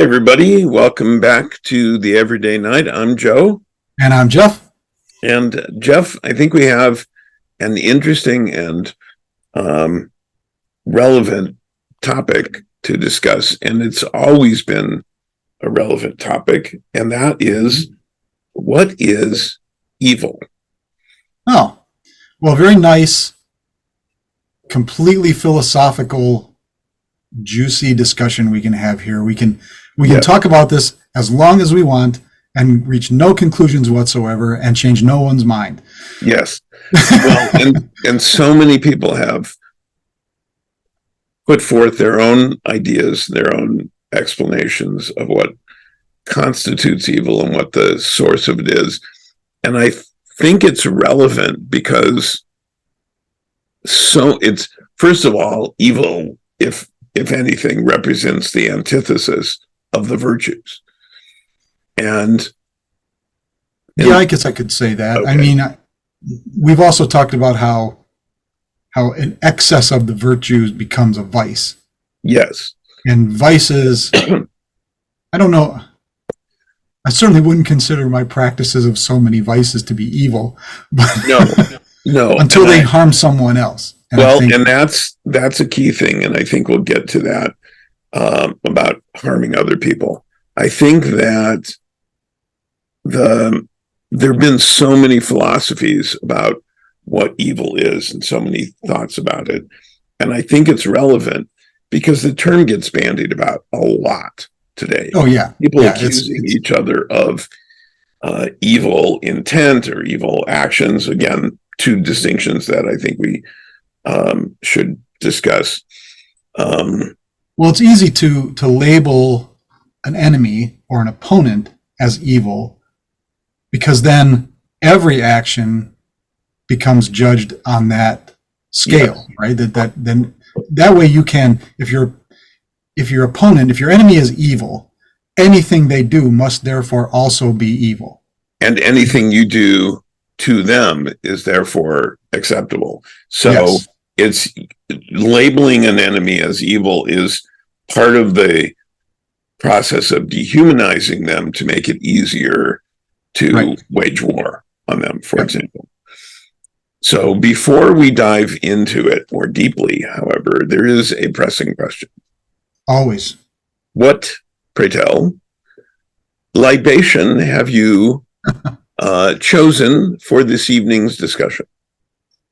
everybody. Welcome back to the Everyday Night. I'm Joe. And I'm Jeff. And Jeff, I think we have an interesting and relevant topic to discuss. And it's always been a relevant topic. And that is, what is evil? Oh, well, very nice, completely philosophical, juicy discussion we can have here. We can talk about this as long as we want and reach no conclusions whatsoever and change no one's mind. Yes. Well, and so many people have put forth their own ideas, their own explanations of what constitutes evil and what the source of it is. And I think it's relevant because it's, first of all, evil, if anything, represents the antithesis of the virtues. And yeah, I guess I could say that. Okay. I mean, we've also talked about how an excess of the virtues becomes a vice. Yes. And vices, I don't know. I certainly wouldn't consider my practices of so many vices to be evil, but no, until they harm someone else. And that's a key thing, and I think we'll get to that about harming other people. I think that there have been so many philosophies about what evil is and so many thoughts about it, and I think it's relevant because the term gets bandied about a lot today. Oh yeah, people accusing each other of evil intent or evil actions. Again, two distinctions that I think we should discuss. Well, it's easy to label an enemy or an opponent as evil because then every action becomes judged on that scale, right? That way you can, if your enemy is evil, anything they do must therefore also be evil. And anything you do to them is therefore acceptable. So yes. It's labeling an enemy as evil is part of the process of dehumanizing them to make it easier to wage war on them, for example. So before we dive into it more deeply, however, there is a pressing question. Always. What, pray tell, libation have you chosen for this evening's discussion?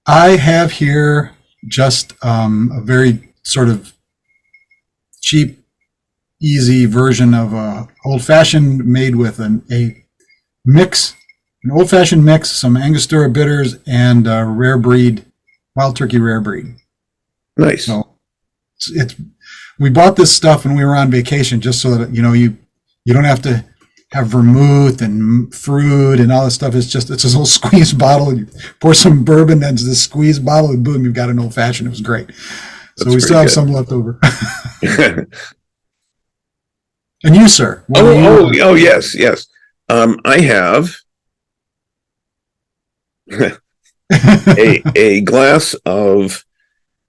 I have here just a very sort of cheap, easy version of a old-fashioned made with an old-fashioned mix, some Angostura bitters, and a rare breed, wild turkey rare breed. Nice. So we bought this stuff when we were on vacation just so that you don't have to have vermouth and fruit and all this stuff. It's this little squeeze bottle. You pour some bourbon into this squeeze bottle, and boom, you've got an old fashioned. It was great. So we still have some left over. And you, sir? Oh, yes. I have a glass of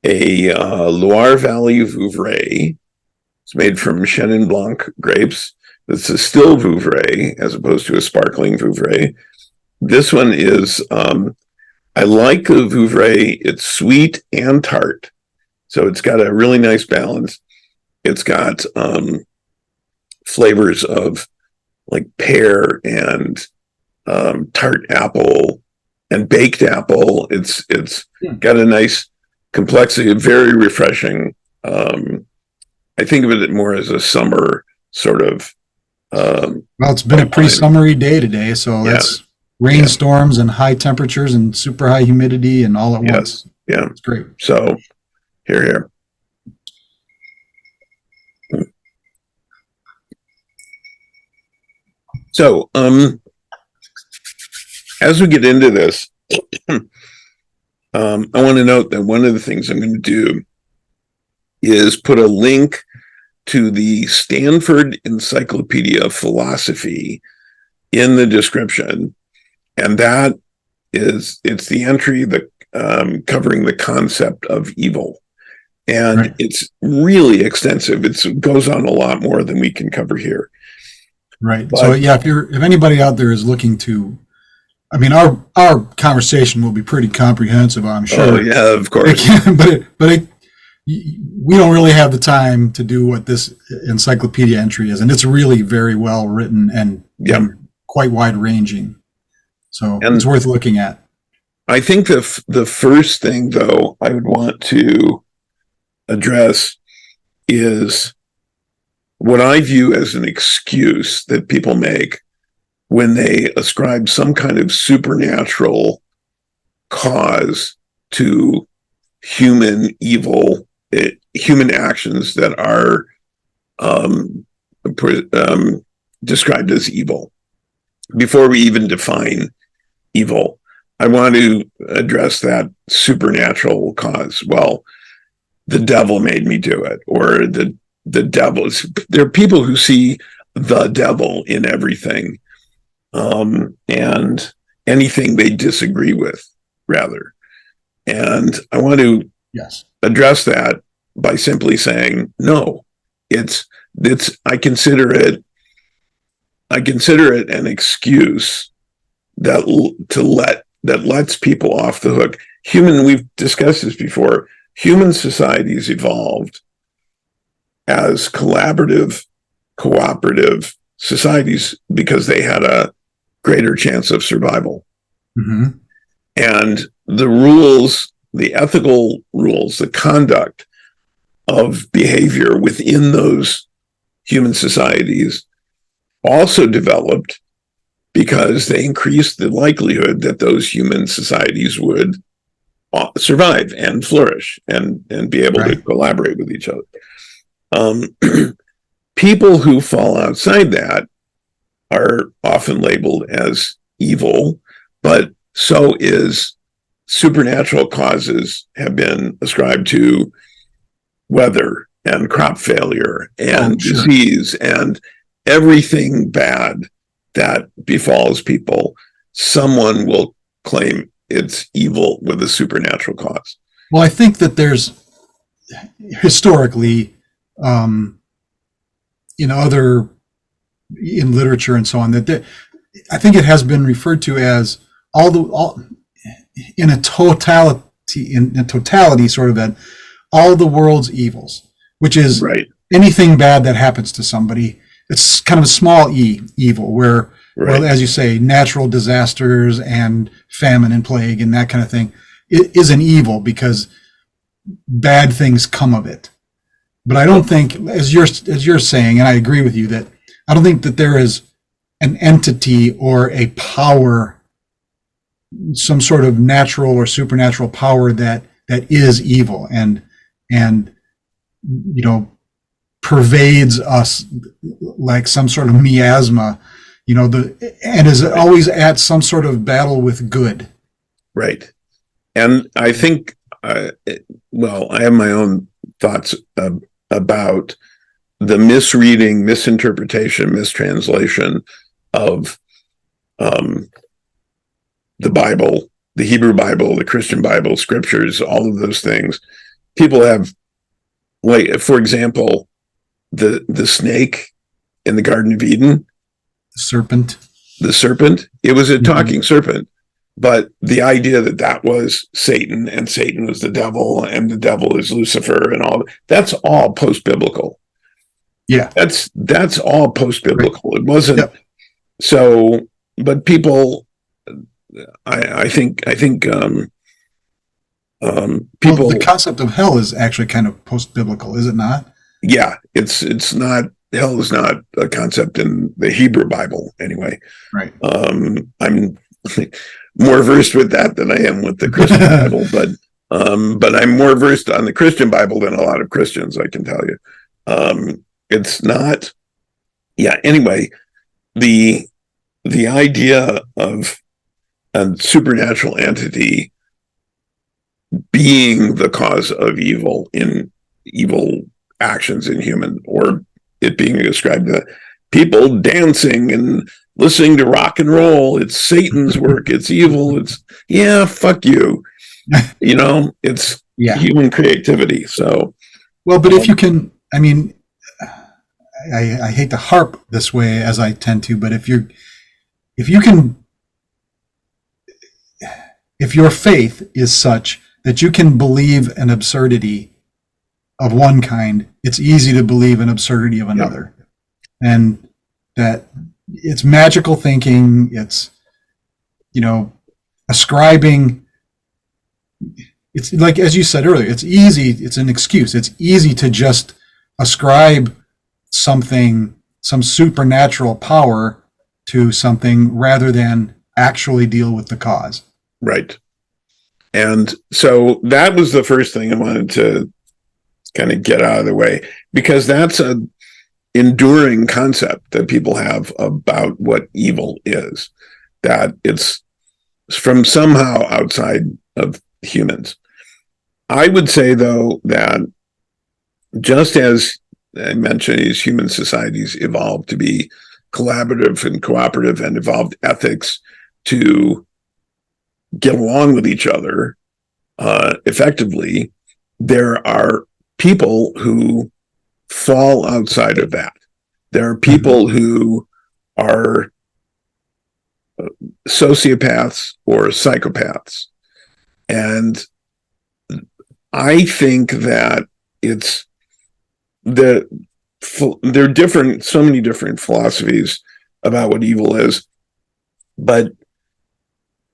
a Loire Valley Vouvray. It's made from Chenin Blanc grapes. It's a still Vouvray as opposed to a sparkling Vouvray. This one is, I like the Vouvray. It's sweet and tart. So it's got a really nice balance. It's got flavors of like pear and tart apple and baked apple. It's got a nice complexity, very refreshing. I think of it more as a summer sort of. Well, it's been a pretty summery day today, so that's rainstorms and high temperatures and super high humidity and all at once. Yeah, it's great. So here. So as we get into this, I want to note that one of the things I'm going to do is put a link to the Stanford Encyclopedia of Philosophy in the description, and it's the entry that covering the concept of evil. And Right. it's really extensive. It goes on a lot more than we can cover here. Right. So But yeah, if anybody out there is looking to, I mean, our conversation will be pretty comprehensive, I'm oh sure. yeah, of course. We don't really have the time to do what this encyclopedia entry is, and it's really very well written Yeah. and quite wide ranging. So And it's worth looking at. I think the first thing, though, I would want to address is what I view as an excuse that people make when they ascribe some kind of supernatural cause to human evil, human actions that are um, described as evil. Before we even define evil, I want to address that supernatural cause. Well, the devil made me do it, or the devils. There are people who see the devil in everything, and anything they disagree with, rather. And I want to Yes. address that by simply saying, no, it's I consider it an excuse that lets people off the hook. We've discussed this before. Human societies evolved as collaborative, cooperative societies because they had a greater chance of survival. Mm-hmm. And the rules, the ethical rules, the conduct of behavior within those human societies also developed because they increased the likelihood that those human societies would survive and flourish and be able to collaborate with each other. People who fall outside that are often labeled as evil, but so is supernatural causes have been ascribed to weather and crop failure and disease and everything bad that befalls people. Someone will claim it's evil with a supernatural cause. Well, I think that there's historically, in literature and so on, I think it has been referred to as in totality, sort of that all the world's evils, which is anything bad that happens to somebody. It's kind of a small evil where, well, as you say, natural disasters and famine and plague and that kind of thing is an evil because bad things come of it. But I don't think, as you're saying, and I agree with you, that I don't think that there is an entity or a power, some sort of natural or supernatural power that is evil and pervades us like some sort of miasma, and is always at some sort of battle with good. Right. And I think, I have my own thoughts about the misreading, misinterpretation, mistranslation of the Bible, the Hebrew Bible, the Christian Bible, scriptures, all of those things. People have, like, for example, the snake in the Garden of Eden. The serpent. It was a talking serpent. But the idea that was Satan and Satan was the devil and the devil is Lucifer and all that's all post-biblical. Yeah. That's all post-biblical. Right. It wasn't so, but people, I think people. Well, the concept of hell is actually kind of post-biblical, is it not? Yeah, it's not. Hell is not a concept in the Hebrew Bible anyway. Right. I'm more versed with that than I am with the Christian Bible, but I'm more versed on the Christian Bible than a lot of Christians, I can tell you. It's not. Yeah. Anyway, the idea of a supernatural entity being the cause of evil actions in human, or it being ascribed to people dancing and listening to rock and roll, it's Satan's work, it's evil, fuck you. It's human creativity. So Well, but if you can, I mean, I hate to harp this way as I tend to, but if you can, if your faith is such that you can believe an absurdity of one kind, it's easy to believe an absurdity of another. Yeah. And that it's magical thinking, it's, ascribing, it's like, as you said earlier, it's easy, it's an excuse. It's easy to just ascribe something, some supernatural power to something rather than actually deal with the cause. Right. And so that was the first thing I wanted to kind of get out of the way, because that's an enduring concept that people have about what evil is, that it's from somehow outside of humans. I would say, though, that just as I mentioned, these human societies evolved to be collaborative and cooperative and evolved ethics to get along with each other effectively, there are people who fall outside of that. There are people who are sociopaths or psychopaths. And I think that it's there are different, so many different philosophies about what evil is, but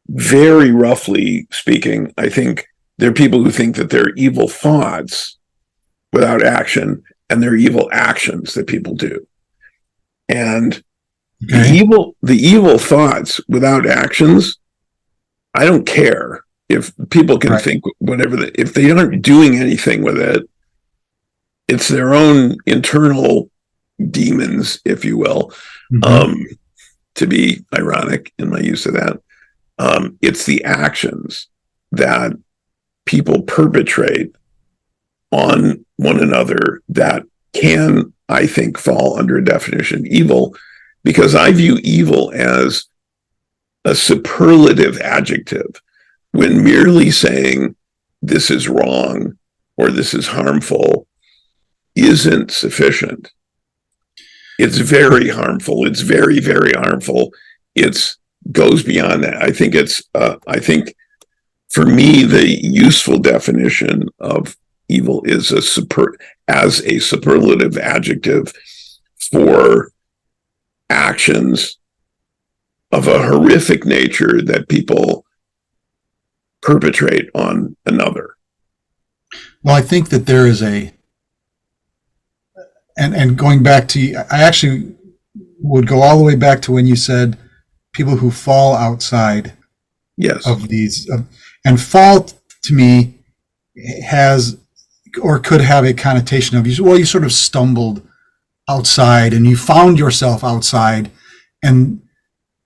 very roughly speaking, I think there are people who think that they're evil thoughts without action, and they're evil actions that people do. And the evil thoughts without actions, I don't care if people can think whatever, if they aren't doing anything with it, it's their own internal demons, if you will, to be ironic in my use of that. It's the actions that people perpetrate on one another that can, I think, fall under a definition of evil, because I view evil as a superlative adjective, when merely saying this is wrong or this is harmful isn't sufficient. It's very harmful. It's very, very harmful. It goes beyond that. I think for me, the useful definition of evil is as a superlative adjective for actions of a horrific nature that people perpetrate on another. Well, I think that there is and going back to, I actually would go all the way back to when you said people who fall outside of these, and fall to me has, or could have, a connotation of, you sort of stumbled outside and you found yourself outside. And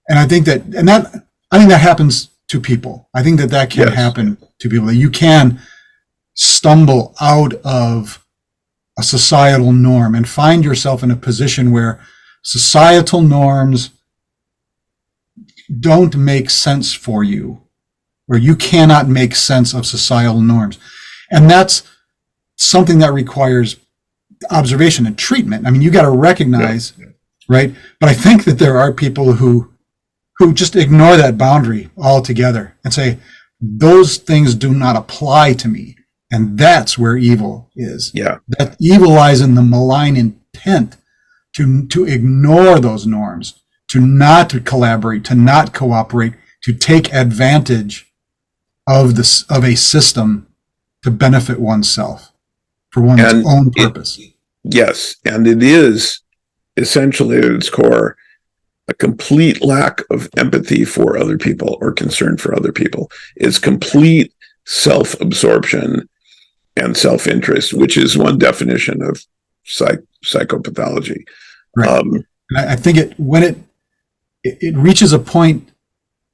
I think that happens to people. I think that can happen to people, that you can stumble out of a societal norm and find yourself in a position where societal norms don't make sense for you, where you cannot make sense of societal norms. And that's something that requires observation and treatment. I mean, you got to recognize, right? But I think that there are people who just ignore that boundary altogether and say, those things do not apply to me. And that's where evil is. Yeah. That evil lies in the malign intent to ignore those norms, to not collaborate, to not cooperate, to take advantage of a system to benefit oneself for one's own purpose. Yes. And it is essentially at its core a complete lack of empathy for other people or concern for other people. It's complete self-absorption and self-interest, which is one definition of psychopathology. Right. And I think when it reaches a point,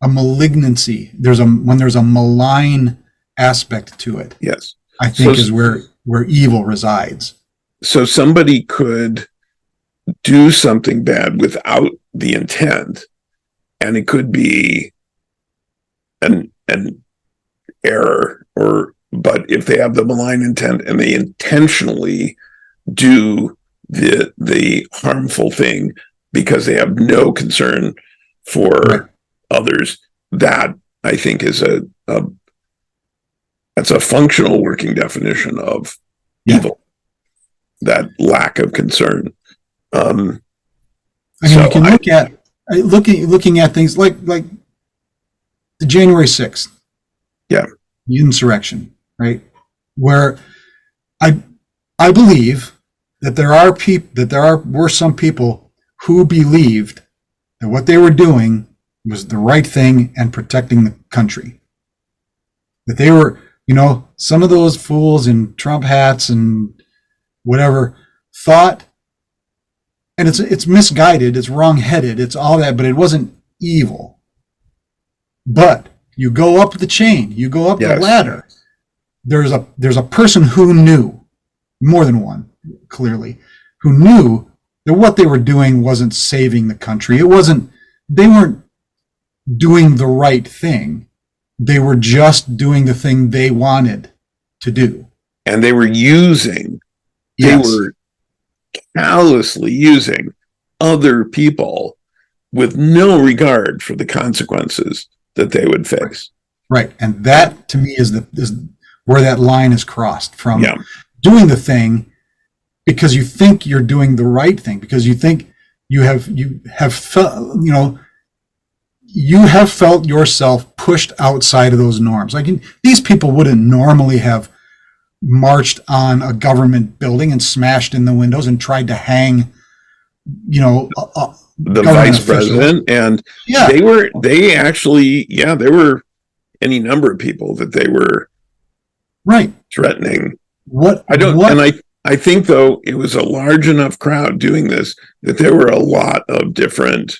a malignancy, when there's a malign aspect to it. Yes. I think is where evil resides. So somebody could do something bad without the intent, and it could be an error or but if they have the malign intent and they intentionally do the harmful thing because they have no concern for others, that I think is that's a functional working definition of evil. That lack of concern. I mean, you can looking at things like the January 6th, the insurrection, right? Where I believe that were some people who believed that what they were doing was the right thing and protecting the country. That they were, some of those fools in Trump hats and whatever thought, and it's misguided, it's wrong-headed, it's all that, but it wasn't evil. But you go up the chain, you go up the ladder. There's a person who knew, more than one, clearly, who knew that what they were doing wasn't saving the country. They weren't doing the right thing. They were just doing the thing they wanted to do. And they were callously using other people with no regard for the consequences that they would face. Right. And that to me is where that line is crossed from doing the thing because you think you're doing the right thing, because you think you have felt yourself pushed outside of those norms. Like these people wouldn't normally have marched on a government building and smashed in the windows and tried to hang, the vice president. And there were any number of people that they were threatening. I think though it was a large enough crowd doing this that there were a lot of different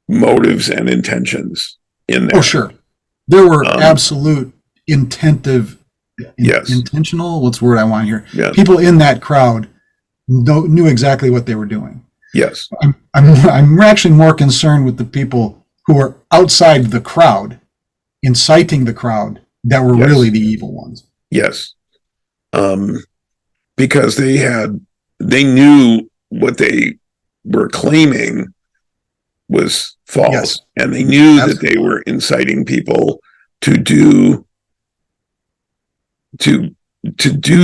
motives and intentions in there. Oh, sure. There were absolute intentional, what's the word I want here? Yeah. People in that crowd knew exactly what they were doing. Yes. I'm actually more concerned with the people who were outside the crowd, inciting the crowd, that were really the evil ones. Yes. Because they knew what they were claiming was false, and they knew that they were inciting people to do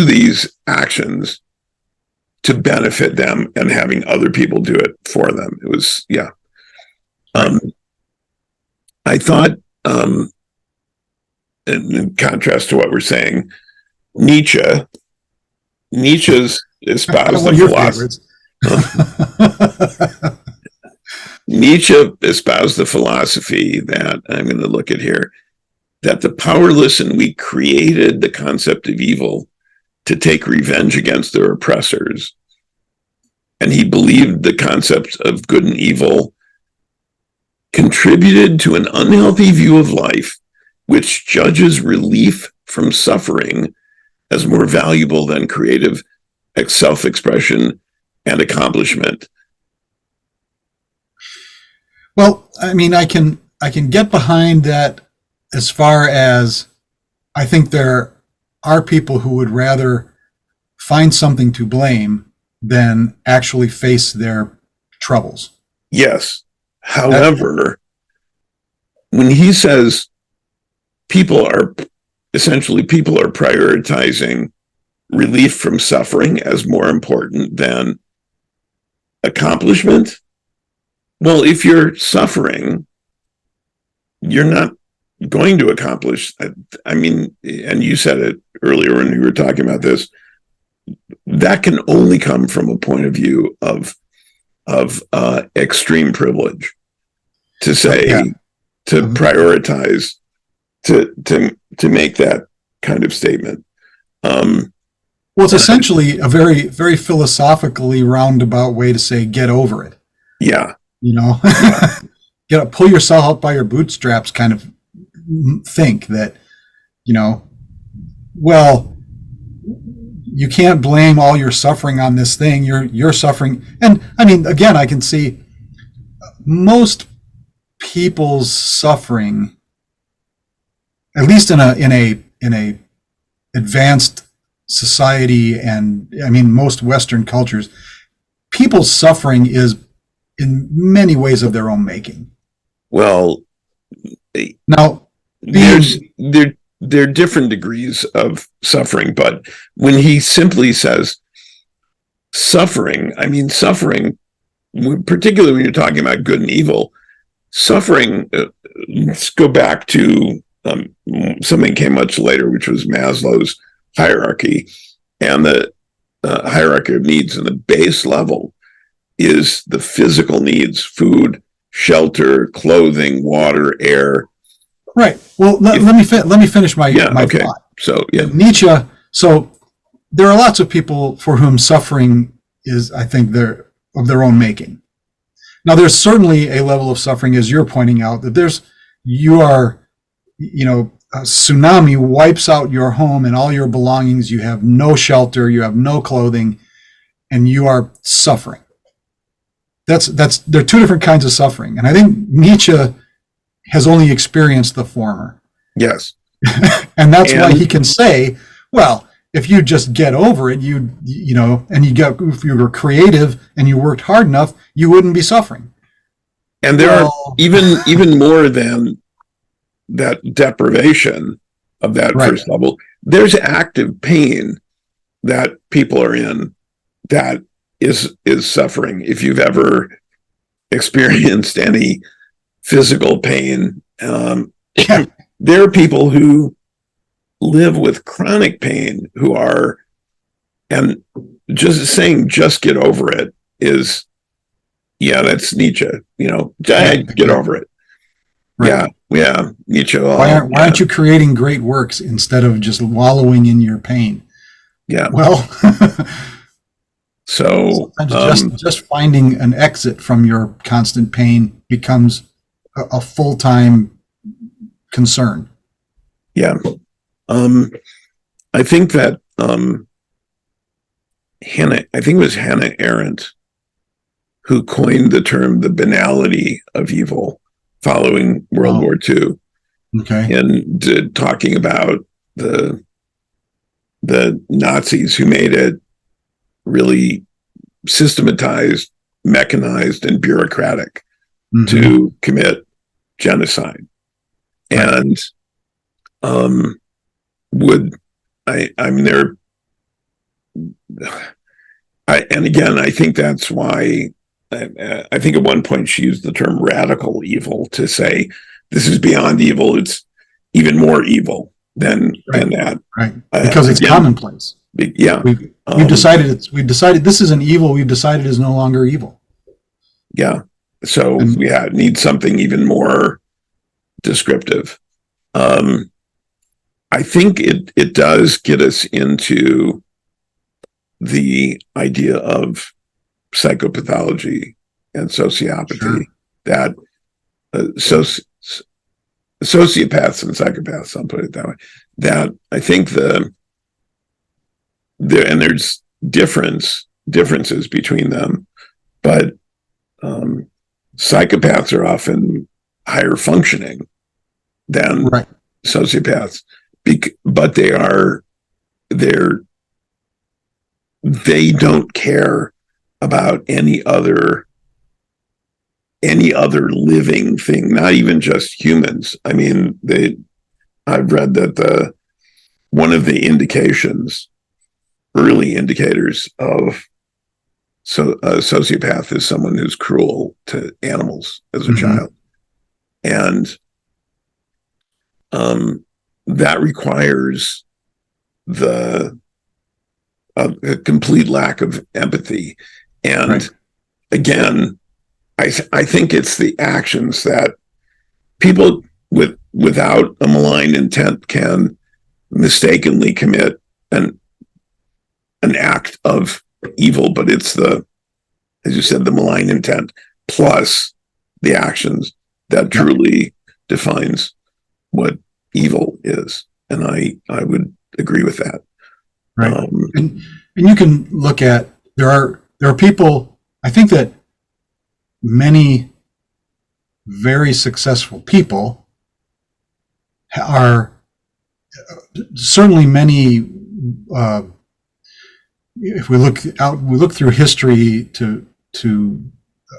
these actions to benefit them and having other people do it for them. It was I thought in contrast to what we're saying, Nietzsche's espoused the philosophy. Nietzsche espoused the philosophy that, I'm going to look at here, that the powerless and weak created the concept of evil to take revenge against their oppressors. And he believed the concepts of good and evil contributed to an unhealthy view of life, which judges relief from suffering as more valuable than creative self-expression and accomplishment. Well, I mean, I can get behind that as far as I think there are people who would rather find something to blame than actually face their troubles. Yes. However, when he says people are prioritizing relief from suffering as more important than accomplishment, well, if you're suffering, you're not going to accomplish. I mean, and you said it earlier when we were talking about this, that can only come from a point of view of extreme privilege. To say, to prioritize, to make that kind of statement. Well, it's essentially a very, very philosophically roundabout way to say get over it. Yeah. Pull yourself up by your bootstraps kind of think that, well, you can't blame all your suffering on this thing. You're suffering. And I mean, again, I can see most people's suffering, at least in a advanced society, and I mean most Western cultures, people's suffering is in many ways of their own making. Well, Now, there's there are different degrees of suffering, but when he simply says suffering, I mean suffering, particularly when you're talking about good and evil, suffering. Let's go back to something came much later, which was Maslow's hierarchy, and the hierarchy of needs. And the base level is the physical needs: food, shelter, clothing, water, air. right. Well, let me finish my okay. thought. So yeah, Nietzsche. So there are lots of people for whom suffering is, I think, they're of their own making. Now, there's certainly a level of suffering, as you're pointing out, that a tsunami wipes out your home and all your belongings. You have no shelter, you have no clothing, and you are suffering. There are two different kinds of suffering. And I think Nietzsche has only experienced the former. yes. And that's why he can say, well, if you just get over it, if you were creative and you worked hard enough, you wouldn't be suffering. And there are even more than that deprivation of that first level. There's active pain that people are in that is suffering. If you've ever experienced any physical pain, there are people who live with chronic pain and just saying, just get over it is, that's Nietzsche, get over it. Right. Yeah. Nietzsche. Why aren't you creating great works instead of just wallowing in your pain? Yeah. Well, so just finding an exit from your constant pain becomes a full-time concern. Yeah. I think that it was Hannah Arendt who coined the term the banality of evil following World War II. Okay. And talking about the Nazis who made it really systematized, mechanized, and bureaucratic to commit genocide. And I think that's why I think at one point she used the term radical evil to say this is beyond evil. It's even more evil than that. Right. Because it's commonplace. Yeah. We've decided this is an evil we've decided is no longer evil. Yeah. So it needs something even more descriptive. I think it does get us into the idea of psychopathology and sociopathy, that sociopaths and psychopaths, I'll put it that way, that I think there's differences between them, but psychopaths are often higher functioning than sociopaths, but they don't care about any other living thing, not even just humans. I mean, I've read that one of the early indicators of a sociopath is someone who's cruel to animals as a child. And that requires a complete lack of empathy. And again, I think it's the actions that people without a malign intent can mistakenly commit an act of evil, but it's as you said, the malign intent plus the actions that truly defines what evil is. And I would agree with that. Right. And you can look at, there are people, I think that many very successful people are certainly many, if we look through history to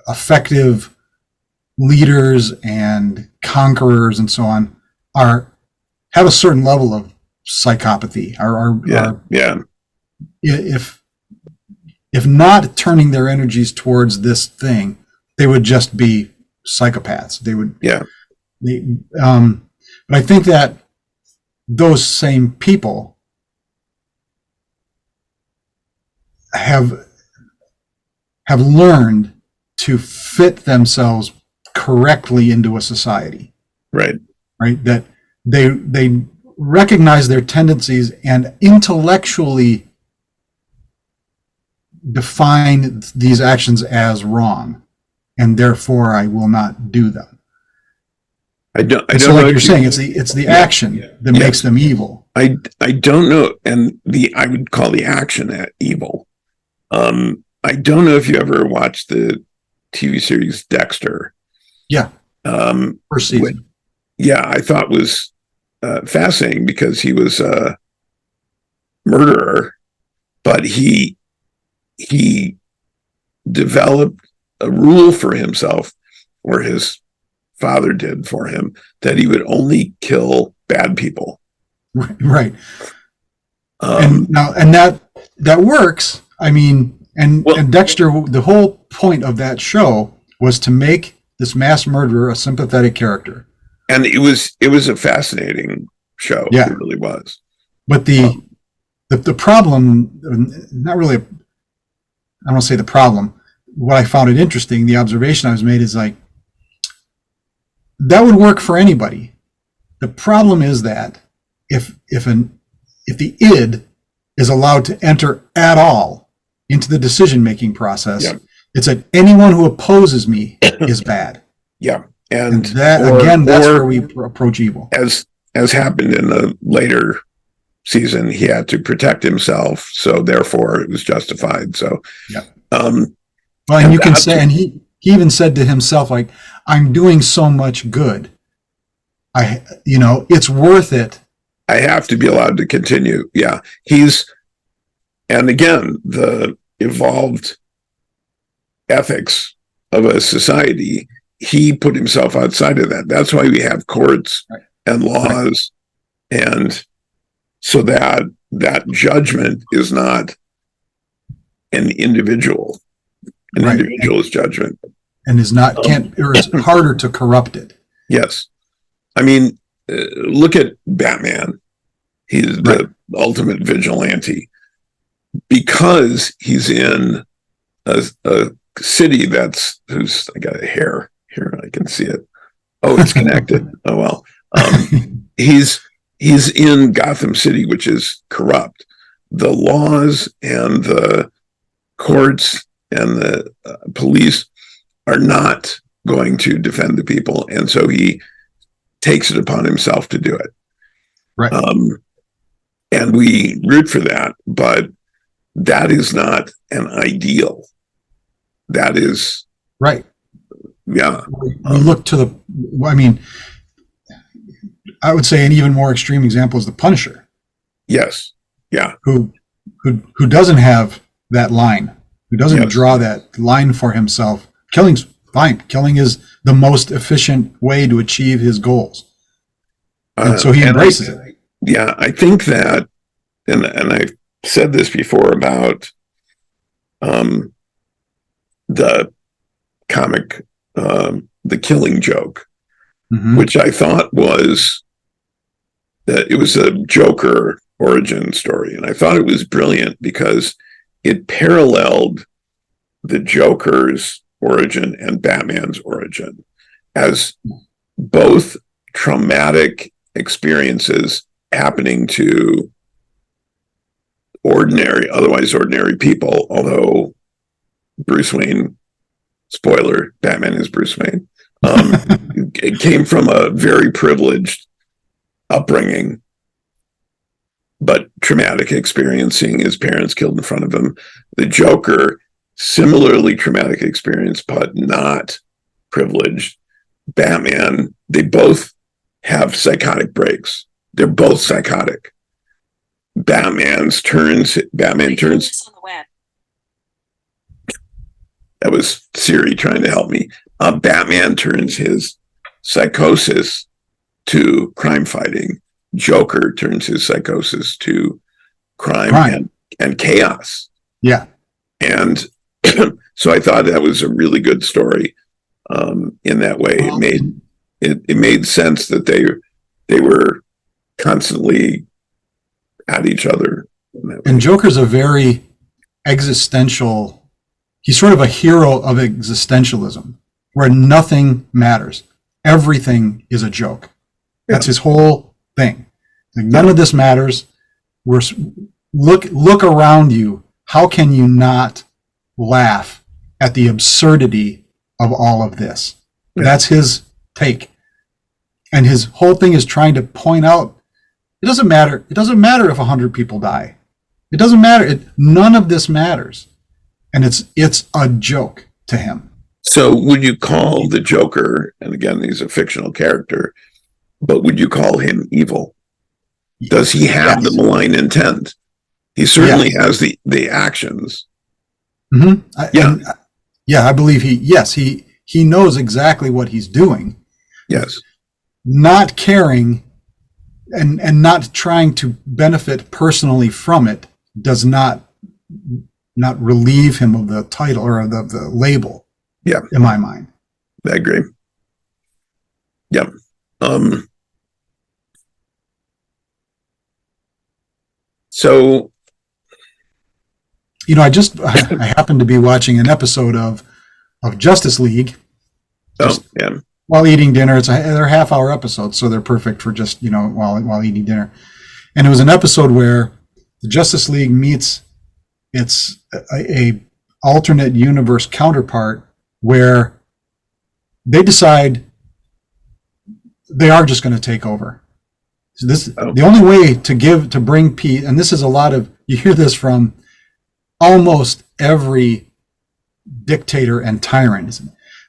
effective leaders and conquerors and so on have a certain level of psychopathy. If not turning their energies towards this thing, they would just be psychopaths. They would. Yeah. But I think that those same people have learned to fit themselves correctly into a society. Right. Right. That they recognize their tendencies and intellectually define these actions as wrong, and therefore I will not do them. I don't so know like you're saying, it's the action that makes them evil. I don't know, and I would call the action evil. I don't know if you ever watched the TV series Dexter. Yeah. First season. I thought was fascinating because he was a murderer, but he developed a rule for himself, or his father did for him, that he would only kill bad people. Right. And that works. I mean, and Dexter, the whole point of that show was to make this mass murderer a sympathetic character. And it was a fascinating show. Yeah. It really was. But the problem, not really, I don't want to say the problem. What I found it interesting, the observation I was made is like, that would work for anybody. The problem is that if the id is allowed to enter at all into the decision-making process, it's that anyone who opposes me is bad. Yeah. And that's where we approach evil. As happened in the later season, he had to protect himself, so therefore it was justified. So, and you can say, and he even said to himself, like, I'm doing so much good. It's worth it. I have to be allowed to continue. Yeah. And again, the evolved ethics of a society, he put himself outside of that. That's why we have courts and laws. Right. And so that judgment is not an individual. An individual's judgment. And is harder to corrupt it. Yes. I mean, look at Batman. He's the ultimate vigilante. Because he's in a city who's, I got a hair here, I can see it. Oh, it's connected. Oh, well. He's in Gotham City, which is corrupt. The laws and the courts and the police are not going to defend the people. And so he takes it upon himself to do it. Right. And we root for that, but that is not an ideal. That is right. Yeah. We look to I would say an even more extreme example is the Punisher. Yes. Yeah. Who doesn't have that line, who doesn't draw that line for himself. Killing's fine. Killing is the most efficient way to achieve his goals. And so he embraces it. Yeah, I think that, and I've said this before about the comic, The Killing Joke, which I thought was that it was a Joker origin story. And I thought it was brilliant because it paralleled the Joker's origin and Batman's origin as both traumatic experiences happening to otherwise ordinary people, although Bruce Wayne, spoiler, Batman is Bruce Wayne, it came from a very privileged upbringing, but traumatic experience, seeing his parents killed in front of him. The Joker, similarly traumatic experience, but not privileged. Batman, they both have psychotic breaks. they're both psychotic. Batman turns. That was Siri trying to help me. Batman turns his psychosis to crime fighting. Joker turns his psychosis to crime. And chaos. Yeah. And so I thought that was a really good story. In that way, it made sense that they were constantly at each other. And Joker's a very existential. He's sort of a hero of existentialism, where nothing matters. Everything is a joke. That's his whole thing. Like, none of this matters. Look around you. How can you not laugh at the absurdity of all of this? That's his take. And his whole thing is trying to point out, it doesn't matter. It doesn't matter if 100 people die. It doesn't matter. None of this matters. And it's a joke to him. So would you call the Joker, and again, he's a fictional character, but would you call him evil? Does he have the malign intent? He certainly has the actions. Mm-hmm. I believe he knows exactly what he's doing. Yes. Not caring and not trying to benefit personally from it does not relieve him of the title or the label. Yeah. In my mind. I agree. Yeah. So, I happened to be watching an episode of Justice League. While eating dinner. They're half-hour episodes, so they're perfect for just, while eating dinner. And it was an episode where the Justice League meets its a alternate universe counterpart, where they decide they are just going to take over. So the only way to bring peace, and this is a lot of, you hear this from almost every dictator and tyrant.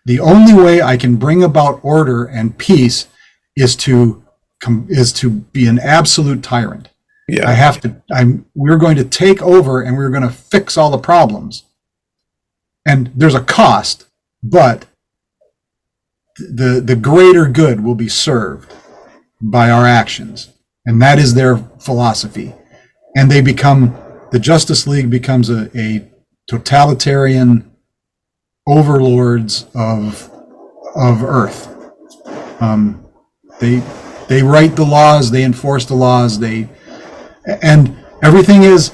The only way I can bring about order and peace is to be an absolute tyrant. Yeah. We're going to take over and we're going to fix all the problems. And there's a cost, but the greater good will be served by our actions. And that is their philosophy. And the Justice League becomes a totalitarian overlords of Earth. They write the laws, they enforce the laws, and everything is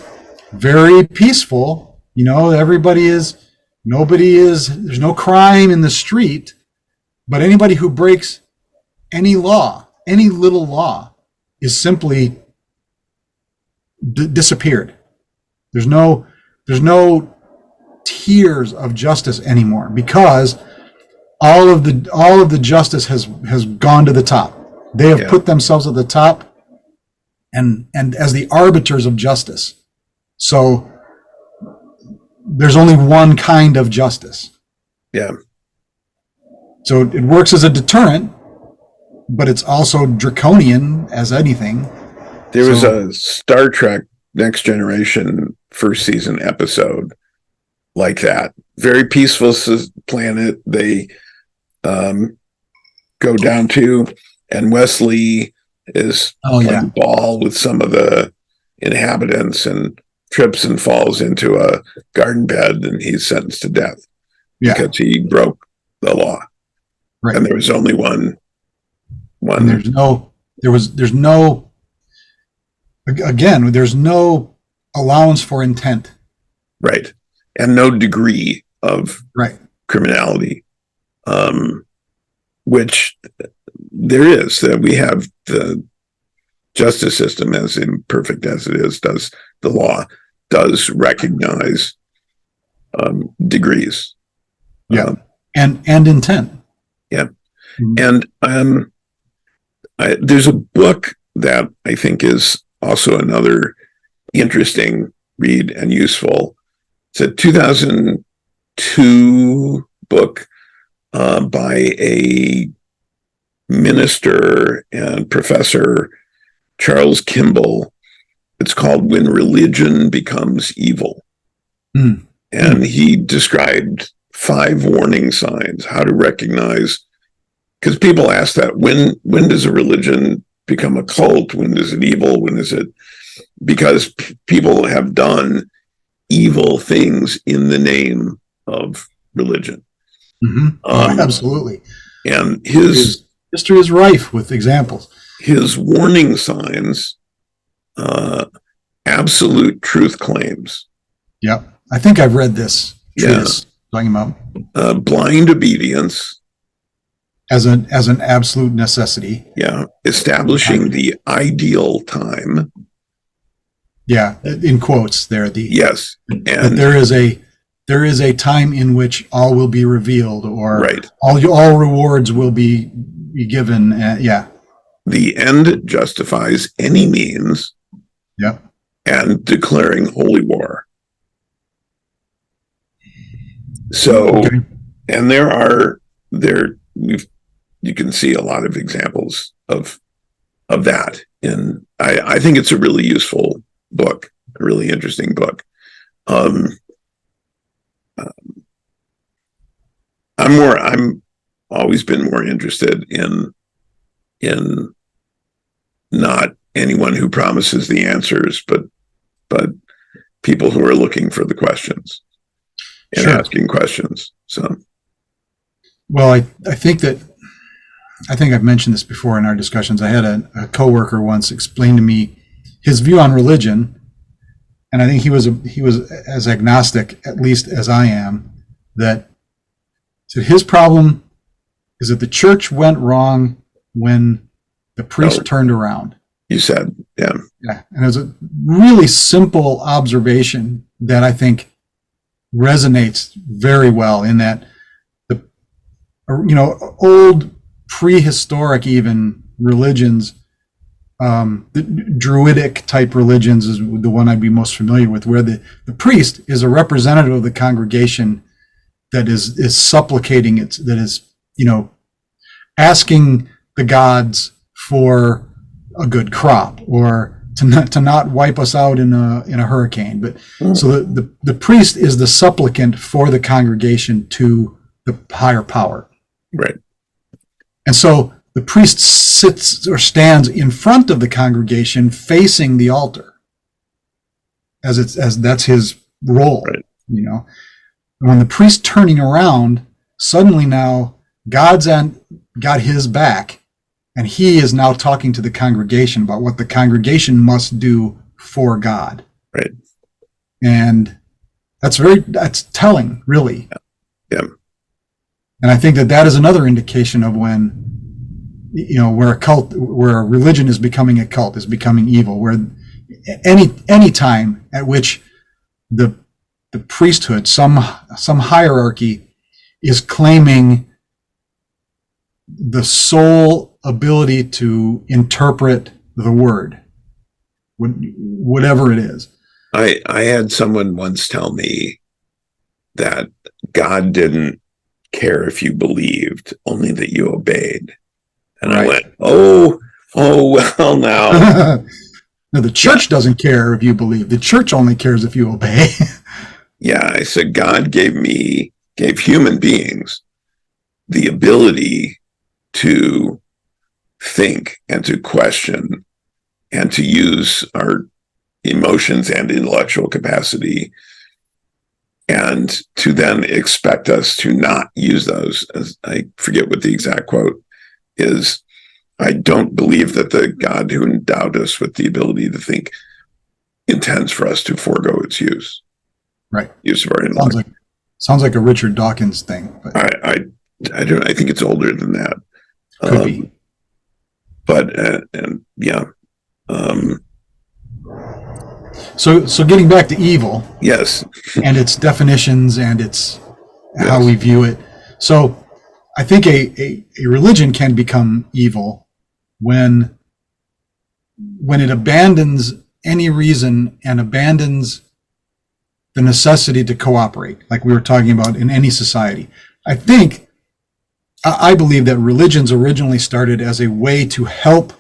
very peaceful. There's no crime in the street, but anybody who breaks any law, any little law, is simply disappeared. There's no tiers of justice anymore, because all of the justice has gone to the top. They have put themselves at the top and as the arbiters of justice. So there's only one kind of justice. Yeah. So it works as a deterrent, but it's also draconian as anything. There was a Star Trek Next Generation first season episode like that. Very peaceful planet they go down to, and Wesley is playing ball with some of the inhabitants and trips and falls into a garden bed, and he's sentenced to death because he broke the law. Right. And there was only one. And there's no allowance for intent. Right. And no degree of criminality, which there is. That we have the justice system, as imperfect as it is, the law does recognize degrees. And intent. Yeah. And there's a book that I think is also another interesting read and useful. It's a 2002 book by a minister and professor Charles Kimball. It's called When Religion Becomes Evil. And he described 5 warning signs, how to recognize, because people ask that, when does a religion become a cult? When is it evil? When is it, because people have done evil things in the name of religion. Absolutely. And his history is rife with examples. His warning signs, absolute truth claims. Yep. I think I've read this treatise talking about blind obedience as an absolute necessity. Yeah. Establishing the ideal time. Yeah. In quotes there. Yes. And there is a time in which all will be revealed, or right. all rewards will be given. The end justifies any means. Yep. And declaring holy war. So, and you can see a lot of examples of that. And I think it's a really useful book, a really interesting book. I'm always been more interested in not anyone who promises the answers, but people who are looking for the questions and asking questions. So, well, I think I've mentioned this before in our discussions. I had a coworker once explain to me his view on religion, and I think he was as agnostic, at least as I am, that so his problem is that the church went wrong when the priest turned around. You said, yeah. And it was a really simple observation that I think resonates very well in that old prehistoric even religions, the druidic type religions is the one I'd be most familiar with, where the priest is a representative of the congregation that is supplicating it, that is, asking the gods for a good crop, or to not wipe us out in a hurricane. But so the priest is the supplicant for the congregation to the higher power. Right. And so the priest sits or stands in front of the congregation facing the altar as that's his role, right. And when the priest turning around, suddenly now God's got his back, and he is now talking to the congregation about what the congregation must do for God. Right. And that's telling, really. Yeah. And I think that is another indication of when, where a religion is becoming a cult, is becoming evil, where any time at which the priesthood, some hierarchy, is claiming the sole ability to interpret the word, whatever it is. I had someone once tell me that God didn't care if you believed, only that you obeyed. And I went, oh, well, now. No, the church doesn't care if you believe. The church only cares if you obey. Yeah, I said, God gave human beings the ability to think and to question and to use our emotions and intellectual capacity, and to then expect us to not use those. As I forget what the exact quote is. I don't believe that the God who endowed us with the ability to think intends for us to forego its use. Right. Use of our intellect. Sounds like a Richard Dawkins thing. But I don't. I think it's older than that. Could be. But yeah. So getting back to evil. Yes. And its definitions and its how we view it. So I think a religion can become evil when it abandons any reason and abandons the necessity to cooperate, like we were talking about in any society. I believe that religions originally started as a way to help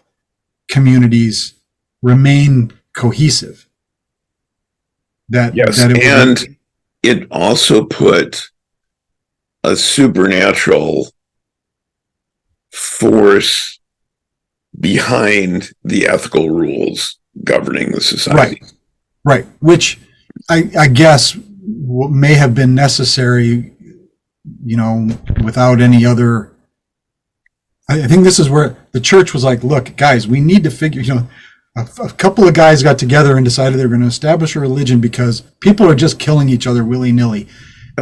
communities remain cohesive. Yes, and it also put a supernatural force behind the ethical rules governing the society. Right. Which I guess may have been necessary, without any other. I think this is where the church was like, look, guys, we need to figure, a couple of guys got together and decided they're going to establish a religion because people are just killing each other willy-nilly.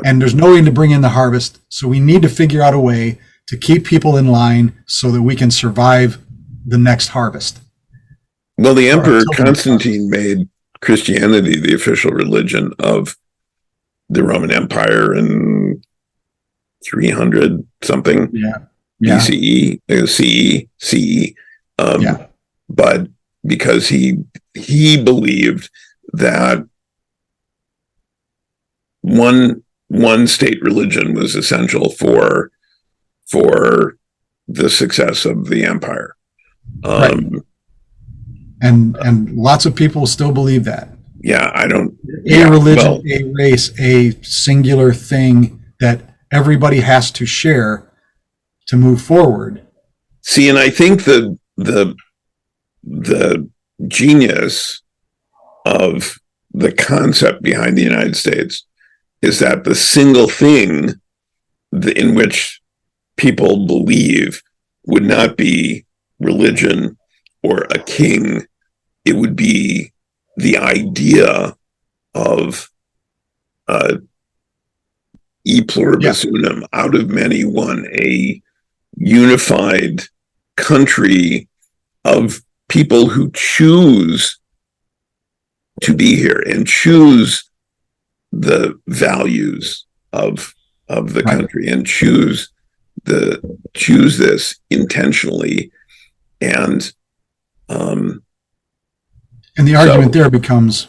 And there's no way to bring in the harvest. So we need to figure out a way to keep people in line so that we can survive the next harvest. Well, the Emperor Constantine made Christianity the official religion of the Roman Empire in 300 something BCE, CE. But because he believed that one state religion was essential for the success of the empire. And lots of people still believe that. Yeah, I don't. Religion, a race, a singular thing that everybody has to share to move forward. See, and I think the genius of the concept behind the United States is that the single thing in which people believe would not be religion or a king. It would be the idea of e pluribus unum, out of many one, a unified country of people who choose to be here and choose the values of the country and choose this intentionally. And the argument there becomes,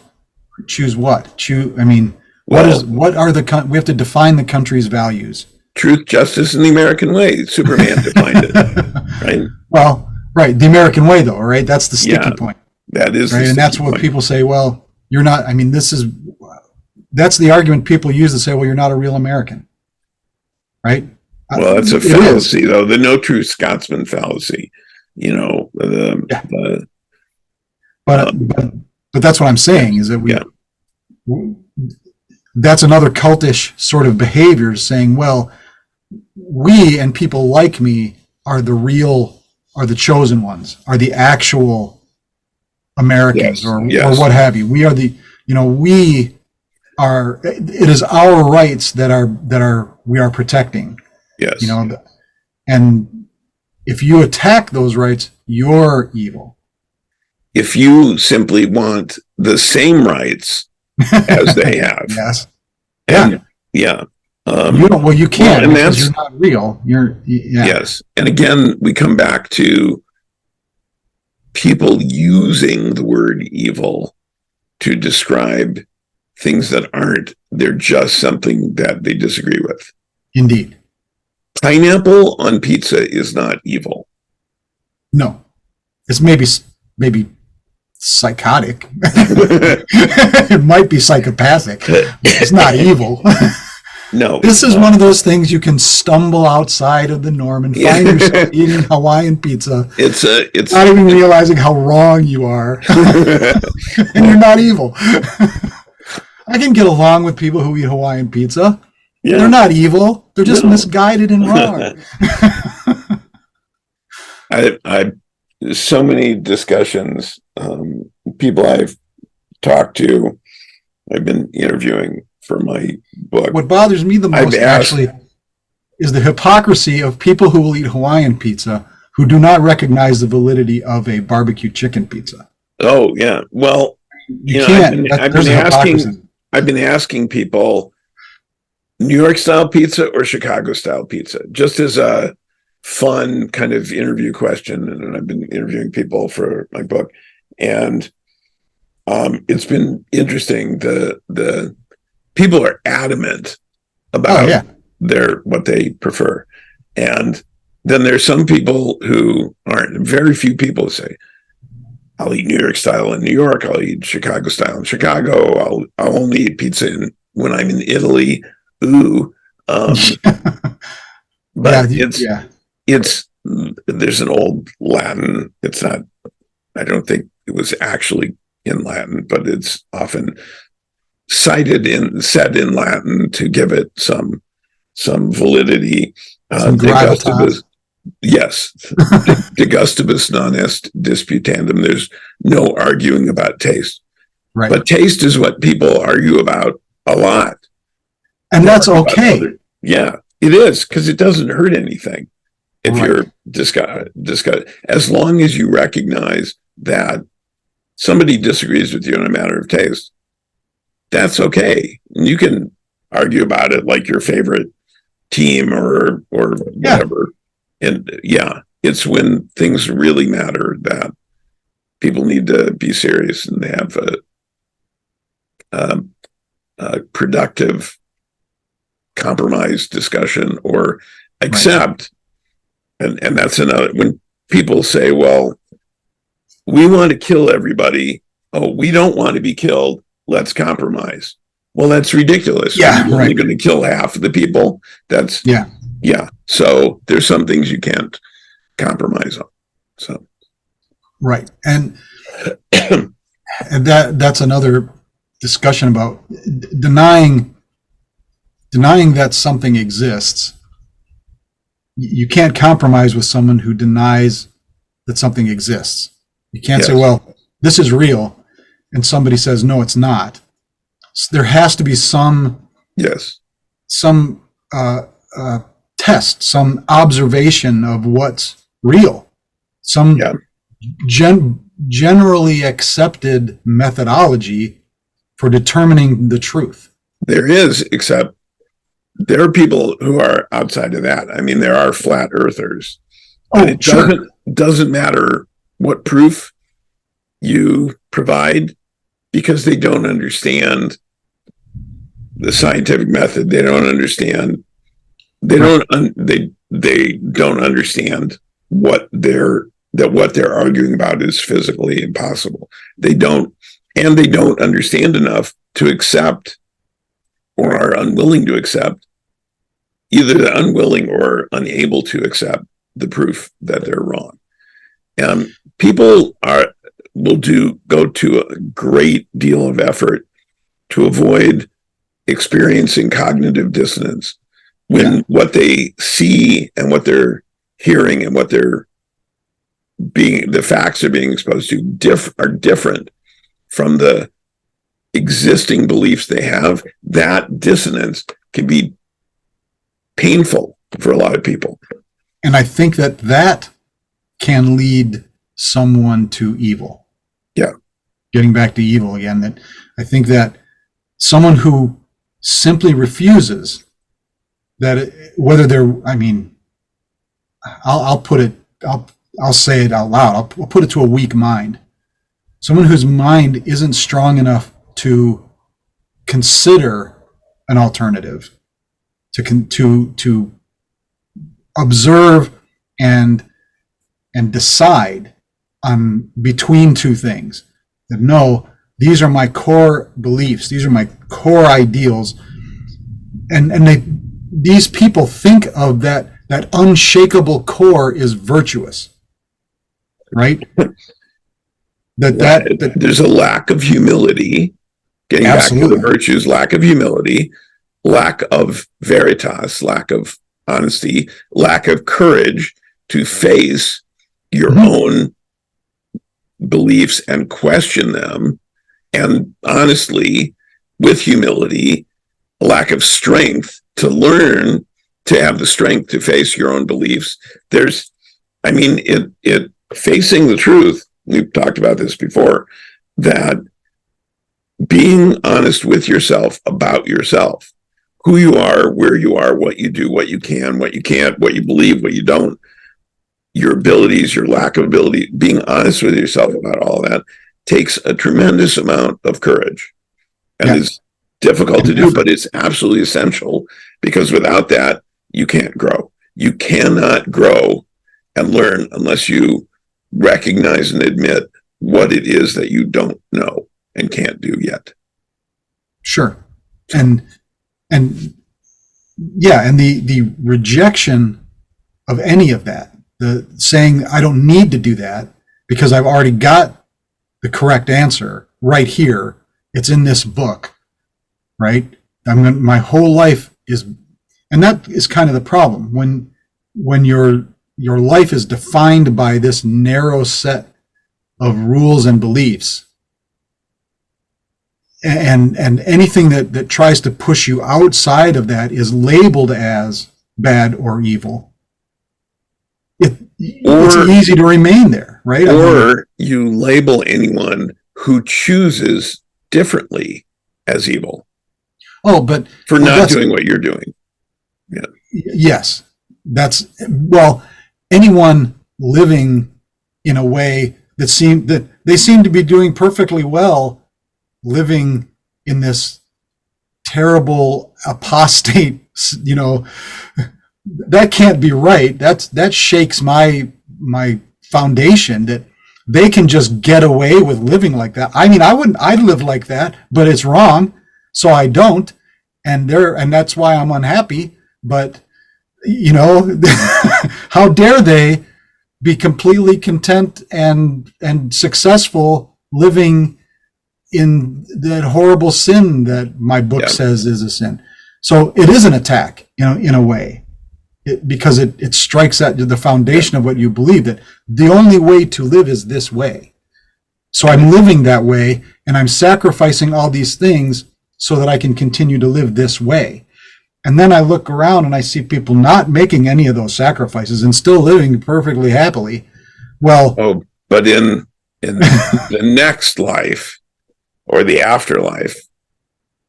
choose what? We have to define the country's values. Truth, justice, and the American way. Superman defined it, right? Well, right, the American way, though, right? That's the sticky point. That is, right, and that's what people say. Well, you're not. That's the argument people use to say, well, you're not a real American, right? Well, that's a fallacy, though. The no true Scotsman fallacy. But that's what I'm saying is that that's another cultish sort of behavior, saying, well, we and people like me are the chosen ones, are the actual Americans, or what have you. We are it is our rights that we are protecting. Yes. And if you attack those rights, you're evil. If you simply want the same rights as they have. Yes. And, you can't, because you're not real. Yes. And again, we come back to people using the word evil to describe things that aren't. They're just something that they disagree with. Indeed. Pineapple on pizza is not evil. No. It's maybe psychotic. It might be psychopathic. It's not evil. No. This is one of those things you can stumble outside of the norm and find yourself eating Hawaiian pizza. It's not even realizing how wrong you are. And you're not evil. I can get along with people who eat Hawaiian pizza. Yeah. They're not evil. They're just misguided and wrong. I so many discussions, people I've talked to, I've been interviewing for my book. What bothers me the most actually is the hypocrisy of people who will eat Hawaiian pizza who do not recognize the validity of a barbecue chicken pizza. Oh yeah. Well, I've been asking people, New York style pizza or Chicago style pizza, just as a fun kind of interview question. And I've been interviewing people for my book, and it's been interesting. The people are adamant about what they prefer, and then there's some people who aren't. Very few people say, I'll eat New York style in New York. I'll eat Chicago style in Chicago. I'll only eat pizza when I'm in Italy. Ooh. But it's there's an old Latin. It's not. I don't think it was actually in Latin, but it's often said in Latin to give it some validity. De gustibus, yes, de gustibus non est disputandum. There's no arguing about taste, right? But taste is what people argue about a lot, and that's okay. Yeah, it is, because it doesn't hurt anything if you're discuss. As long as you recognize that somebody disagrees with you on a matter of taste, that's okay. And you can argue about it like your favorite team or whatever. And it's when things really matter that people need to be serious and they have a productive compromise discussion or accept. And that's another, when people say, well, we want to kill everybody. Oh, we don't want to be killed. Let's compromise. Well, that's ridiculous. Yeah, you're only going to kill half of the people. That's So there's some things you can't compromise on. So right, and that's another discussion about denying that something exists. You can't compromise with someone who denies that something exists. You can't say, well, this is real, and somebody says, no, it's not. So there has to be some test, some observation of what's real, some generally accepted methodology for determining the truth. There is, except there are people who are outside of that. I mean, there are flat earthers. It doesn't matter what proof you provide, because they don't understand the scientific method. They don't understand. They don't understand what they're arguing about is physically impossible. They don't understand enough to accept, or are unwilling to accept, either unwilling or unable to accept the proof that they're wrong. People will go to a great deal of effort to avoid experiencing cognitive dissonance when what they see and what they're hearing and what the facts are being exposed to are different from the existing beliefs they have. That dissonance can be painful for a lot of people. And I think that can lead someone to evil. Yeah. Getting back to evil again, that I think that someone who simply refuses that, whether they're, I mean, I'll say it out loud. I'll put it to a weak mind. Someone whose mind isn't strong enough to consider an alternative, to observe and decide on between two things. That no, these are my core beliefs, these are my core ideals, and these people think of that unshakable core is virtuous, right? That there's a lack of humility. Getting absolutely. Back to the virtues, lack of humility, lack of veritas, lack of honesty, lack of courage to face your own beliefs and question them, and honestly, with humility, a lack of strength to learn to have the strength to face your own beliefs. Facing the truth, we've talked about this before, that being honest with yourself about yourself, who you are, where you are, what you do, what you can, what you can't, what you believe, what you don't, your abilities, your lack of ability, being honest with yourself about all that takes a tremendous amount of courage, and is difficult to do, but it's absolutely essential, because without that, you can't grow. You cannot grow and learn unless you recognize and admit what it is that you don't know and can't do yet. Sure. And yeah, and the rejection of any of that, the saying I don't need to do that because I've already got the correct answer right here. It's in this book, right? My whole life is, and that is kind of the problem when your life is defined by this narrow set of rules and beliefs, and anything that tries to push you outside of that is labeled as bad or evil. It's easy to remain there, right? Or you label anyone who chooses differently as evil. Oh, but for not doing what you're doing. Yeah. Yes, anyone living in a way that they seem to be doing perfectly well, living in this terrible apostate, that can't be right. That shakes my foundation that they can just get away with living like that. I mean, I'd live like that, but it's wrong, so I don't, and that's why I'm unhappy. But how dare they be completely content and successful living in that horrible sin that my book says is a sin. So it is an attack, in a way, because it strikes at the foundation of what you believe, that the only way to live is this way. So I'm living that way, and I'm sacrificing all these things so that I can continue to live this way. And then I look around and I see people not making any of those sacrifices and still living perfectly happily. Well, but in the next life or the afterlife,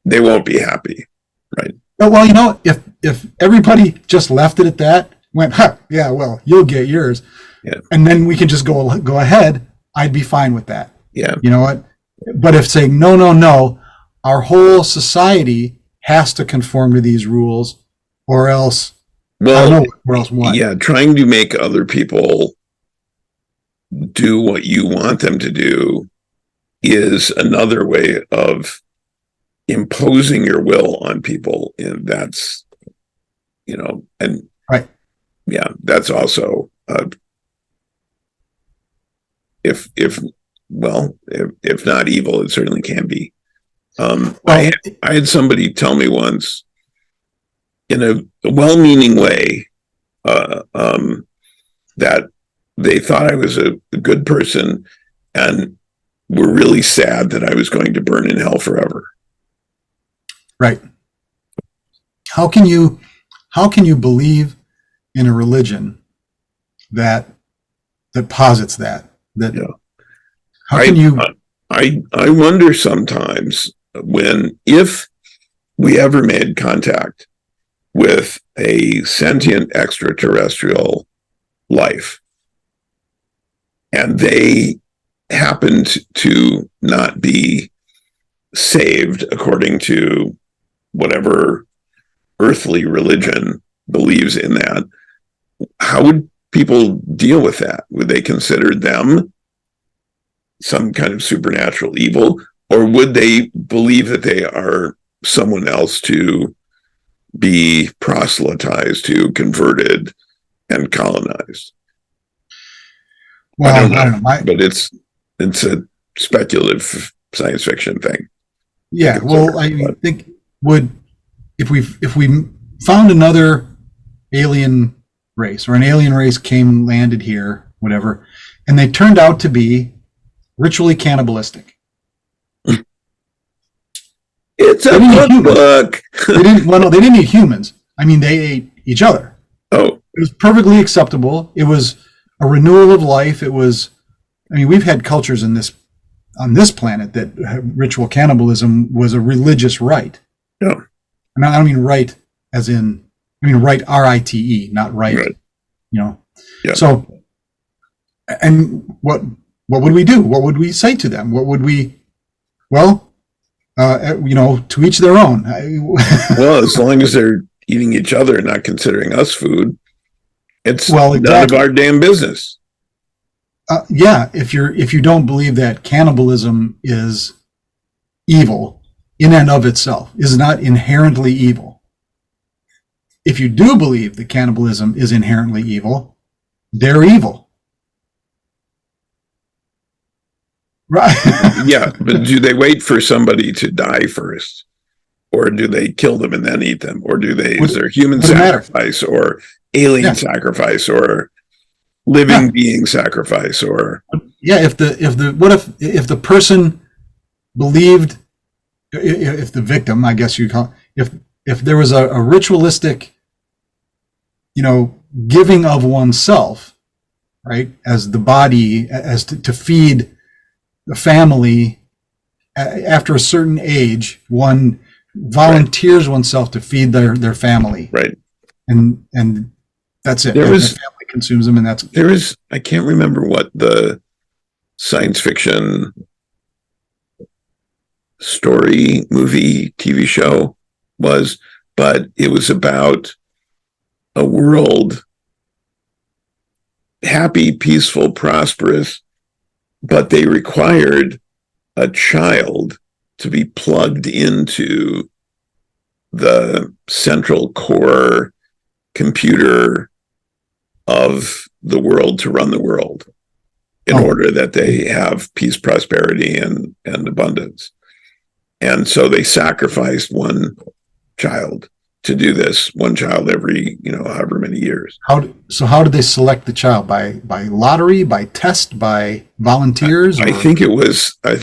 they won't be happy, right? Well, if everybody just left it at that, went, yeah, well, you'll get yours, and then we can just go ahead, I'd be fine with that. Yeah. You know what? But if saying no, our whole society has to conform to these rules, or else, I don't know where else what. Yeah, trying to make other people do what you want them to do is another way of imposing your will on people, and that's, and right. Yeah, that's also if not evil, it certainly can be. I had somebody tell me once, in a well-meaning way, that they thought I was a good person and were really sad that I was going to burn in hell forever. Right. How can you believe in a religion that posits that? How can you? I wonder sometimes if we ever made contact with a sentient extraterrestrial life and they happened to not be saved according to whatever earthly religion believes in that, how would people deal with that? Would they consider them some kind of supernatural evil, or would they believe that they are someone else to be proselytized to, converted, and colonized? Well, I don't know. But it's a speculative science fiction thing. Yeah, I think if we found another alien race, or an alien race landed here, whatever, and they turned out to be ritually cannibalistic. It's a book. They didn't eat humans. I mean, they ate each other. Oh. It was perfectly acceptable. It was a renewal of life. It was, we've had cultures on this planet that ritual cannibalism was a religious rite. Yeah. And I don't mean rite as in, rite, R-I-T-E, not right. Yeah. So, and what would we do? What would we say to them? What would we, to each their own. Well, as long as they're eating each other and not considering us food, it's none of our damn business. Yeah, if you don't believe that cannibalism is evil in and of itself, is not inherently evil. If you do believe that cannibalism is inherently evil, they're evil. Right. Yeah, but do they wait for somebody to die first? Or do they kill them and then eat them? Or is there human sacrifice or alien sacrifice or living being sacrifice or if the person believed, if the victim, I guess you call it, if there was a ritualistic, giving of oneself, right, as the body, as to feed the family after a certain age, one volunteers oneself to feed their family, right, and that's it. Their family consumes them, and I can't remember what the science fiction story, movie, TV show was, but it was about a world happy, peaceful, prosperous, but they required a child to be plugged into the central core computer of the world to run the world in order that they have peace, prosperity, and abundance. And so they sacrificed one child to do this, one child every, however many years. How did they select the child? By lottery, by test, by volunteers? I think it was, I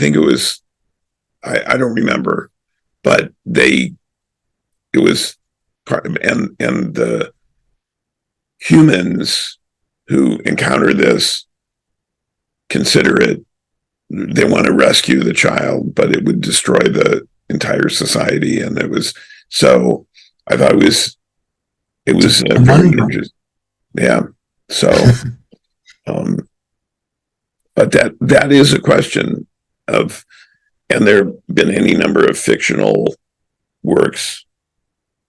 don't remember, but it was part of, and the humans who encounter this consider it, they want to rescue the child, but it would destroy the entire society. And it was, so I thought it was very interesting. Yeah. So, but that is a question of, and there have been any number of fictional works,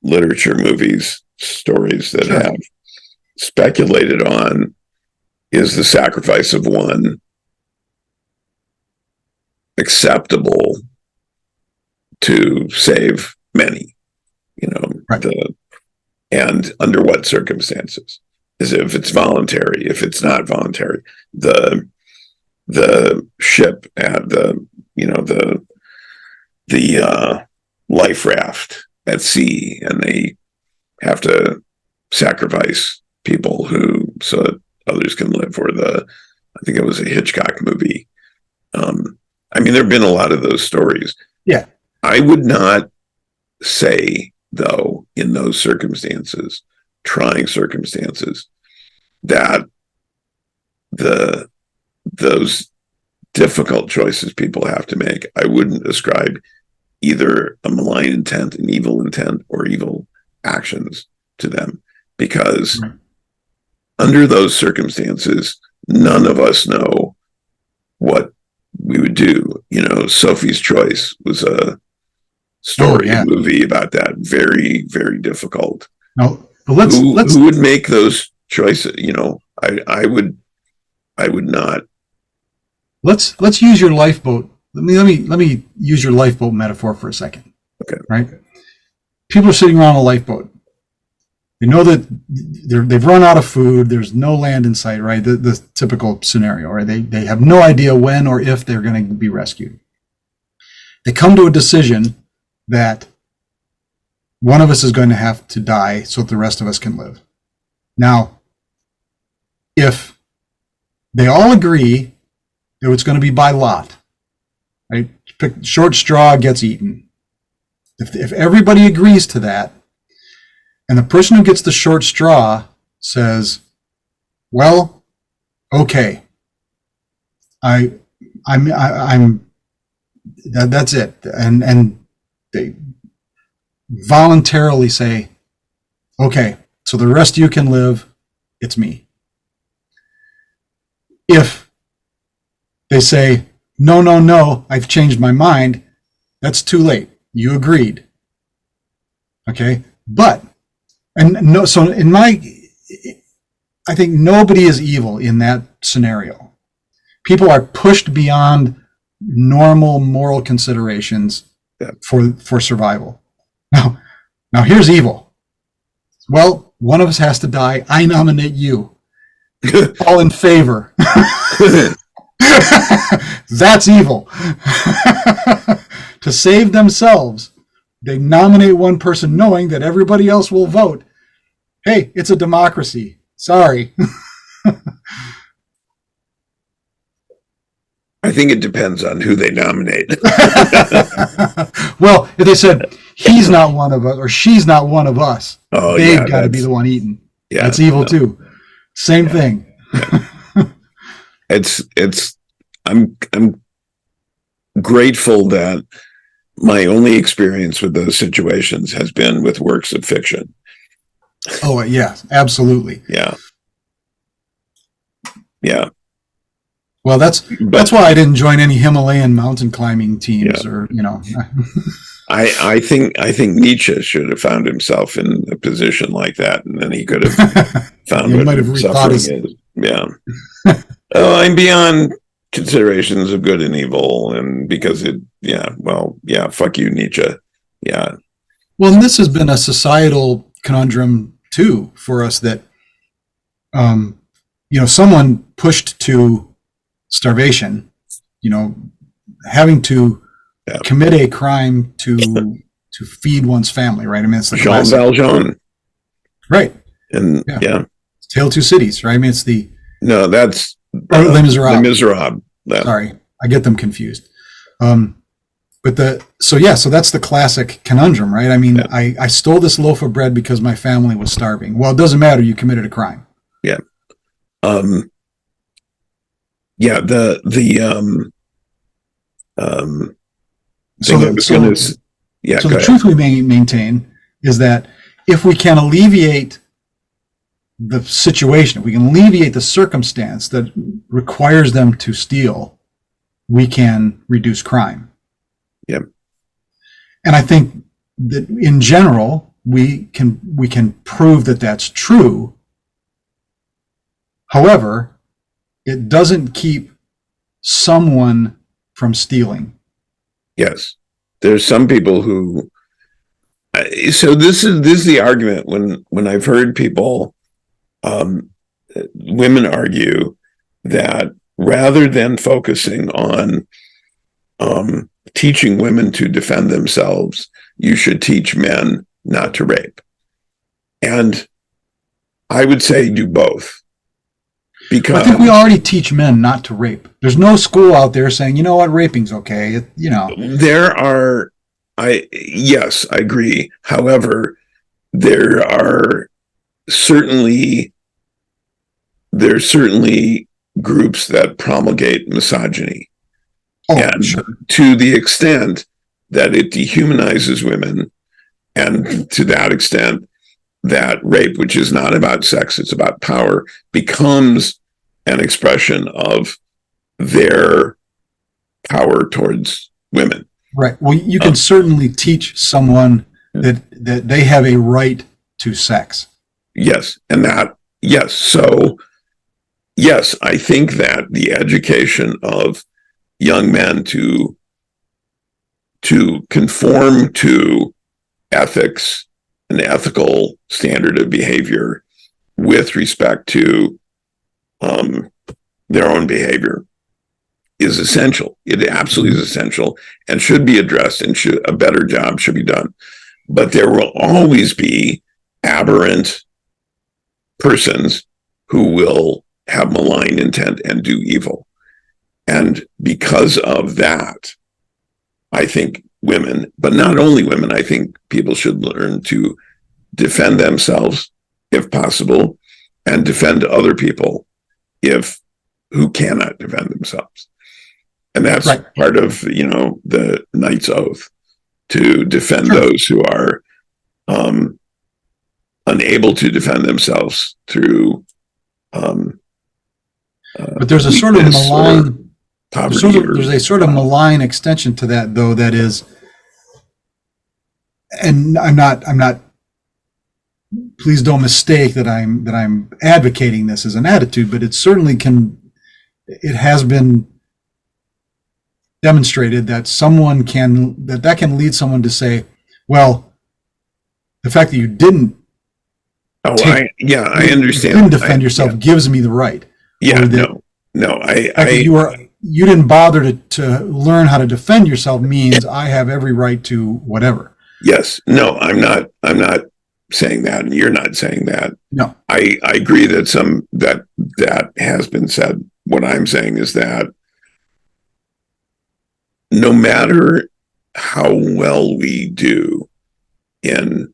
literature, movies, stories that have speculated on, is the sacrifice of one acceptable to save many, and under what circumstances? Is if it's voluntary, if it's not voluntary, the ship at the life raft at sea, and they have to sacrifice people so that others can live, or I think it was a Hitchcock movie. There have been a lot of those stories. Yeah. I would not say, though, in those circumstances, trying circumstances, that those difficult choices people have to make, I wouldn't ascribe either a malign intent, an evil intent, or evil actions to them, because under those circumstances, none of us know what we would do. Sophie's Choice was a story, movie about that. Very, very difficult. No, who would make those choices? I would not. Let's use your lifeboat. Let me use your lifeboat metaphor for a second. Okay. Right. People are sitting around a lifeboat. They know that they've run out of food. There's no land in sight, right? The typical scenario, right? They have no idea when or if they're going to be rescued. They come to a decision that one of us is going to have to die so that the rest of us can live. Now, if they all agree that it's going to be by lot, right? Pick short straw gets eaten. If everybody agrees to that, and the person who gets the short straw says, "Well, okay, that's it," and they voluntarily say, "Okay, so the rest of you can live. It's me." If they say, "No, no, no, I've changed my mind," that's too late. You agreed. Okay, but. And no, so I think nobody is evil in that scenario. people are pushed beyond normal moral considerations for survival. Now here's evil. Well, one of us has to die. I nominate you. All in favor. That's evil. To save themselves, they nominate one person knowing that everybody else will vote. Hey, it's a democracy. Sorry. I think it depends on who they nominate. Well, if they said he's not one of us or she's not one of us, they've got to be the one eaten. Yeah, that's evil too. Same thing. I'm grateful that my only experience with those situations has been with works of fiction. Oh yeah, absolutely. Yeah. Well, that's why I didn't join any Himalayan mountain climbing teams, or I think Nietzsche should have found himself in a position like that, and then he could have found what suffering is. Yeah. I'm beyond considerations of good and evil, and because fuck you, Nietzsche. Yeah. Well, and this has been a societal conundrum too for us that, someone pushed to starvation, having to commit a crime to feed one's family, right? I mean, it's the Jean Valjean, right? And Tale of Two Cities, right? I mean, it's that's Les Miserables. Les Miserables. Yeah. Sorry, I get them confused. So that's the classic conundrum, right? I mean, I stole this loaf of bread because my family was starving. Well, it doesn't matter. You committed a crime. Yeah. The truth we maintain is that if we can alleviate the situation, if we can alleviate the circumstance that requires them to steal, we can reduce crime. Yep. And I think that in general, we can prove that that's true. However, it doesn't keep someone from stealing. Yes. There's some people who, so this is the argument when I've heard people, women argue that rather than focusing on teaching women to defend themselves, you should teach men not to rape. And I would say do both. Because I think we already teach men not to rape. There's no school out there saying, you know what, raping's okay. There are, yes, I agree. However, there's certainly groups that promulgate misogyny. And sure. To the extent that it dehumanizes women, and to that extent that rape, which is not about sex, it's about power, becomes an expression of their power towards women. Right. Well, you can certainly teach someone that they have a right to sex. Yes. And yes. So, yes, I think that the education of young men to conform to ethics, an ethical standard of behavior with respect to their own behavior is essential. It absolutely is essential and should be addressed, and a better job should be done. But there will always be aberrant persons who will have malign intent and do evil. And because of that, I think women, but not only women, I think people should learn to defend themselves if possible, and defend other people who cannot defend themselves. And that's right. Part of, the knight's oath, to defend those who are unable to defend themselves through but there's a sort of malign there's a sort of malign extension to that, though, that is, and I'm not please don't mistake that I'm advocating this as an attitude, but it certainly can it has been demonstrated that that can lead someone to say, well, the fact that you didn't Oh, I understand. didn't defend yourself gives me the right. Yeah, or that, no, you didn't bother to learn how to defend yourself means I have every right to whatever. yes, no, I'm not saying that, and you're not saying that. No, I agree that that has been said. What I'm saying is that no matter how well we do in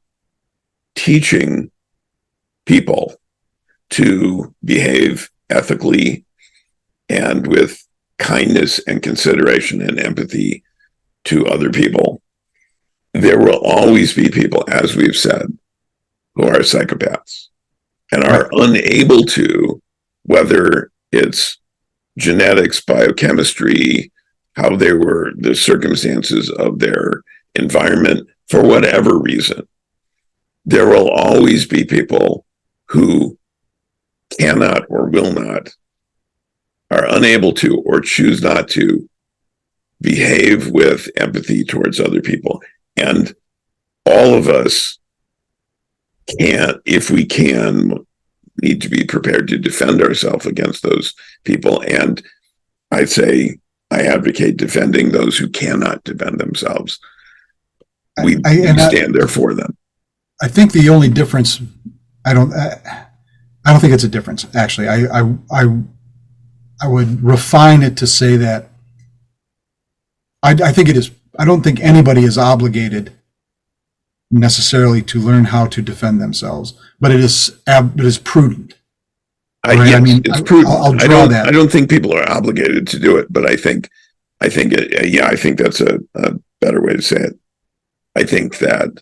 teaching people to behave ethically and with kindness and consideration and empathy to other people, there will always be people, as we've said, who are psychopaths and are unable to, whether it's genetics, biochemistry, how they were, the circumstances of their environment, for whatever reason, there will always be people who cannot or will not, are unable to or choose not to behave with empathy towards other people. And all of us can, if we can, need to be prepared to defend ourselves against those people. And I say, I advocate defending those who cannot defend themselves. We stand there for them. I think the only difference, I don't think it's a difference. Actually, I would refine it to say that I think it is. I don't think anybody is obligated necessarily to learn how to defend themselves, but it is prudent. Right? Yes, I mean, it's prudent. I'll draw that. I don't think people are obligated to do it, but I think that's a better way to say it. I think that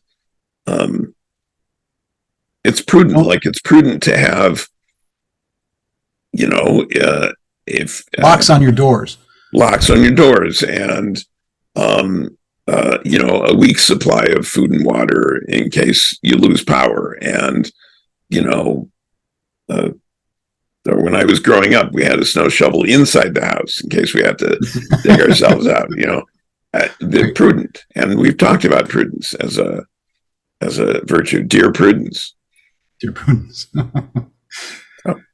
it's prudent. Like, it's prudent to have, if locks on your doors, and a week's supply of food and water in case you lose power. And when I was growing up, we had a snow shovel inside the house in case we had to dig ourselves out. They're prudent, and we've talked about prudence as a virtue. Dear Prudence.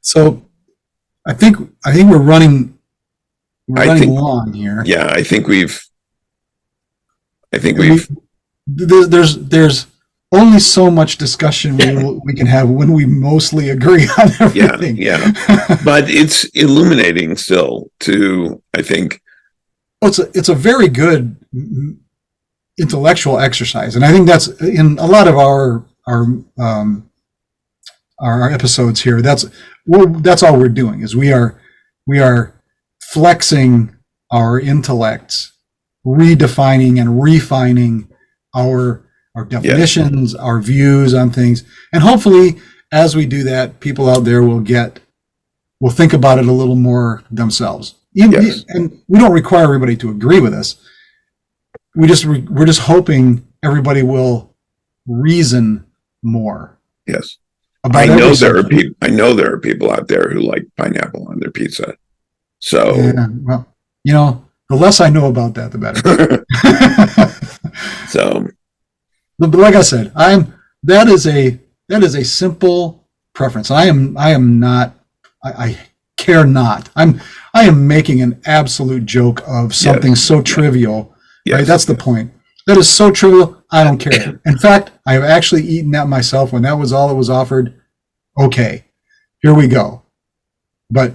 So I think we're running long here. Yeah, I think we've there's only so much discussion we can have when we mostly agree on everything. Yeah. But it's illuminating still to, I think. Well, it's a very good intellectual exercise, and I think that's in a lot of our episodes here. That's all we're doing is we are flexing our intellects, redefining and refining our definitions, our views on things, and hopefully, as we do that, people out there will think about it a little more themselves. And we don't require everybody to agree with us. We're just hoping everybody will reason more. Yes. I know there are people out there who like pineapple on their pizza. So, well, the less I know about that, the better. So, but like I said, that is a simple preference. I care not. I am making an absolute joke of something so trivial. Yes. Right? That's the point. That is so trivial. I don't care. In fact, I have actually eaten that myself when that was all that was offered. Okay, here we go. But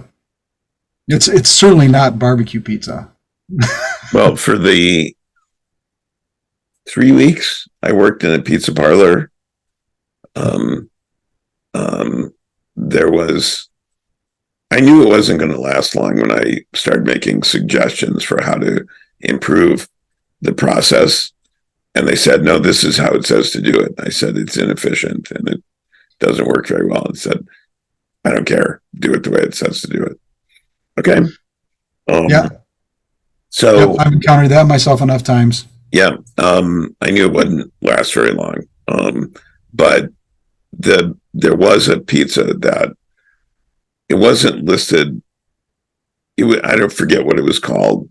it's certainly not barbecue pizza. Well, for the 3 weeks I worked in a pizza parlor, I knew it wasn't going to last long when I started making suggestions for how to improve the process. And they said, no, this is how it says to do it. I said, it's inefficient and it doesn't work very well. And said, I don't care. Do it the way it says to do it. Okay. Yeah. So I've encountered that myself enough times. Yeah. I knew it wouldn't last very long. But there was a pizza that it wasn't listed I don't forget what it was called,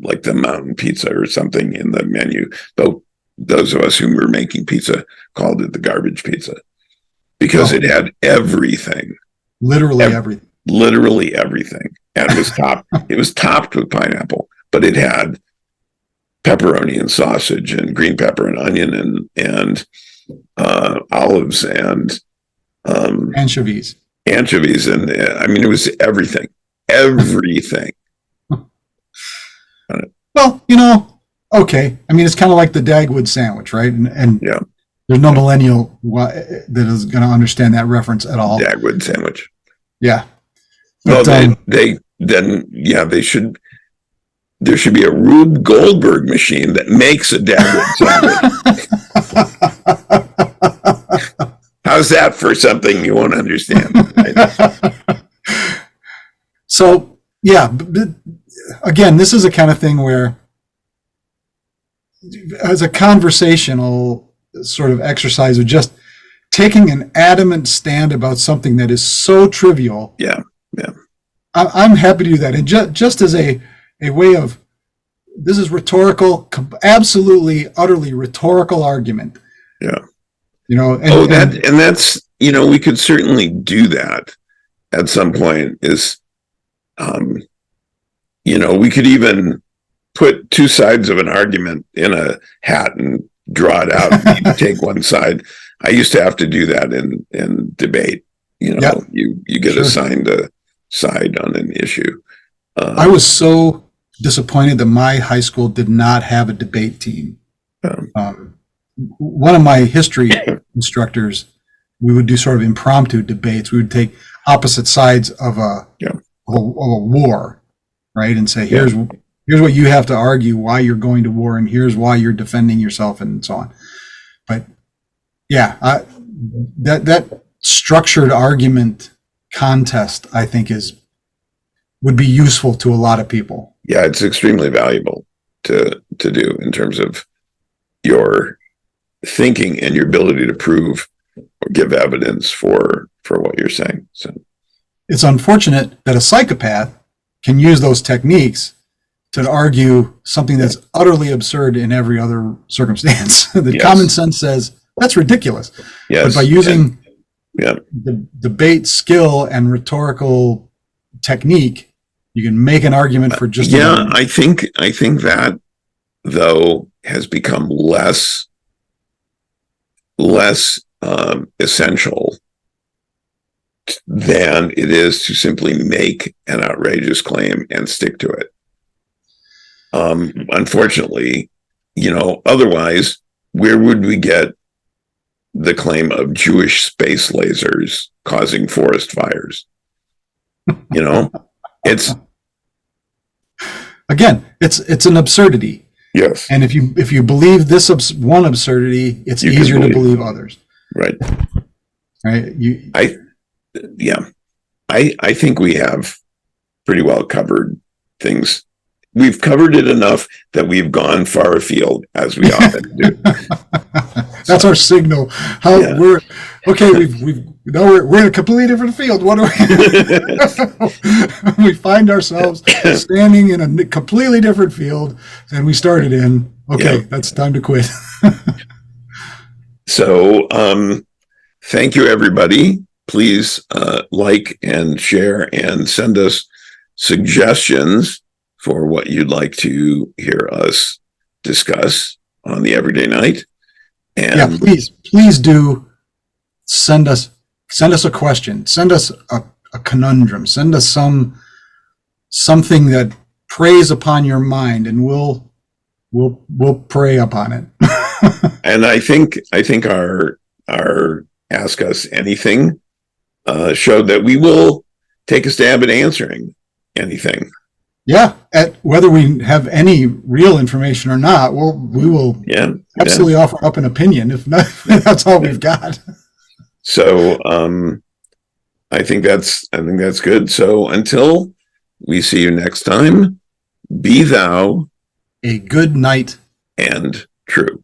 like the mountain pizza or something in the menu. Though those of us who were making pizza called it the garbage pizza because it had everything, literally everything, and it was topped with pineapple, but it had pepperoni and sausage and green pepper and onion and olives and anchovies, and I mean, it was everything. Well, okay. I mean, it's kind of like the Dagwood sandwich, right? And yeah, there's no millennial that is going to understand that reference at all. Dagwood sandwich. Yeah. But, well, they should. There should be a Rube Goldberg machine that makes a Dagwood sandwich. How's that for something you won't understand? Right? So, yeah, again, this is a kind of thing where, as a conversational sort of exercise of just taking an adamant stand about something that is so trivial. Yeah. I'm happy to do that. And just as a way of, this is rhetorical, absolutely, utterly rhetorical argument. Yeah. And that's, we could certainly do that at some point is, we could even put two sides of an argument in a hat and draw it out and take one side. I used to have to do that in debate. You get assigned a side on an issue. I was so disappointed that my high school did not have a debate team. One of my history instructors, we would do sort of impromptu debates. We would take opposite sides of a war, right, and say, here's what you have to argue why you're going to war, and here's why you're defending yourself, and so on. But yeah, that structured argument contest, I think, would be useful to a lot of people. Yeah, it's extremely valuable to do in terms of your thinking and your ability to prove or give evidence for what you're saying. So it's unfortunate that a psychopath can use those techniques to argue something that's utterly absurd in every other circumstance. The common sense says that's ridiculous. Yes. But by using the debate skill and rhetorical technique, you can make an argument for just I think that, though, has become less essential than it is to simply make an outrageous claim and stick to it. Unfortunately, otherwise, where would we get the claim of Jewish space lasers causing forest fires? It's an absurdity. Yes. And if you believe this one absurdity, it's easier to believe others. Right. Right. I think we have pretty well covered things. We've covered it enough that we've gone far afield, as we often do. That's our signal. We're okay. We're in a completely different field. What do we find ourselves standing in a completely different field than we started in? Okay, that's time to quit. So, thank you, everybody. Please like and share and send us suggestions for what you'd like to hear us discuss on the Everyday Night. And please do send us a question, send us a conundrum, send us something that preys upon your mind, and we'll prey upon it. And I think our Ask Us Anything showed that we will take a stab at answering anything. Yeah, whether we have any real information or not, we will absolutely offer up an opinion. If not, that's all we've got. So I think that's good. So until we see you next time, be thou a good night and true.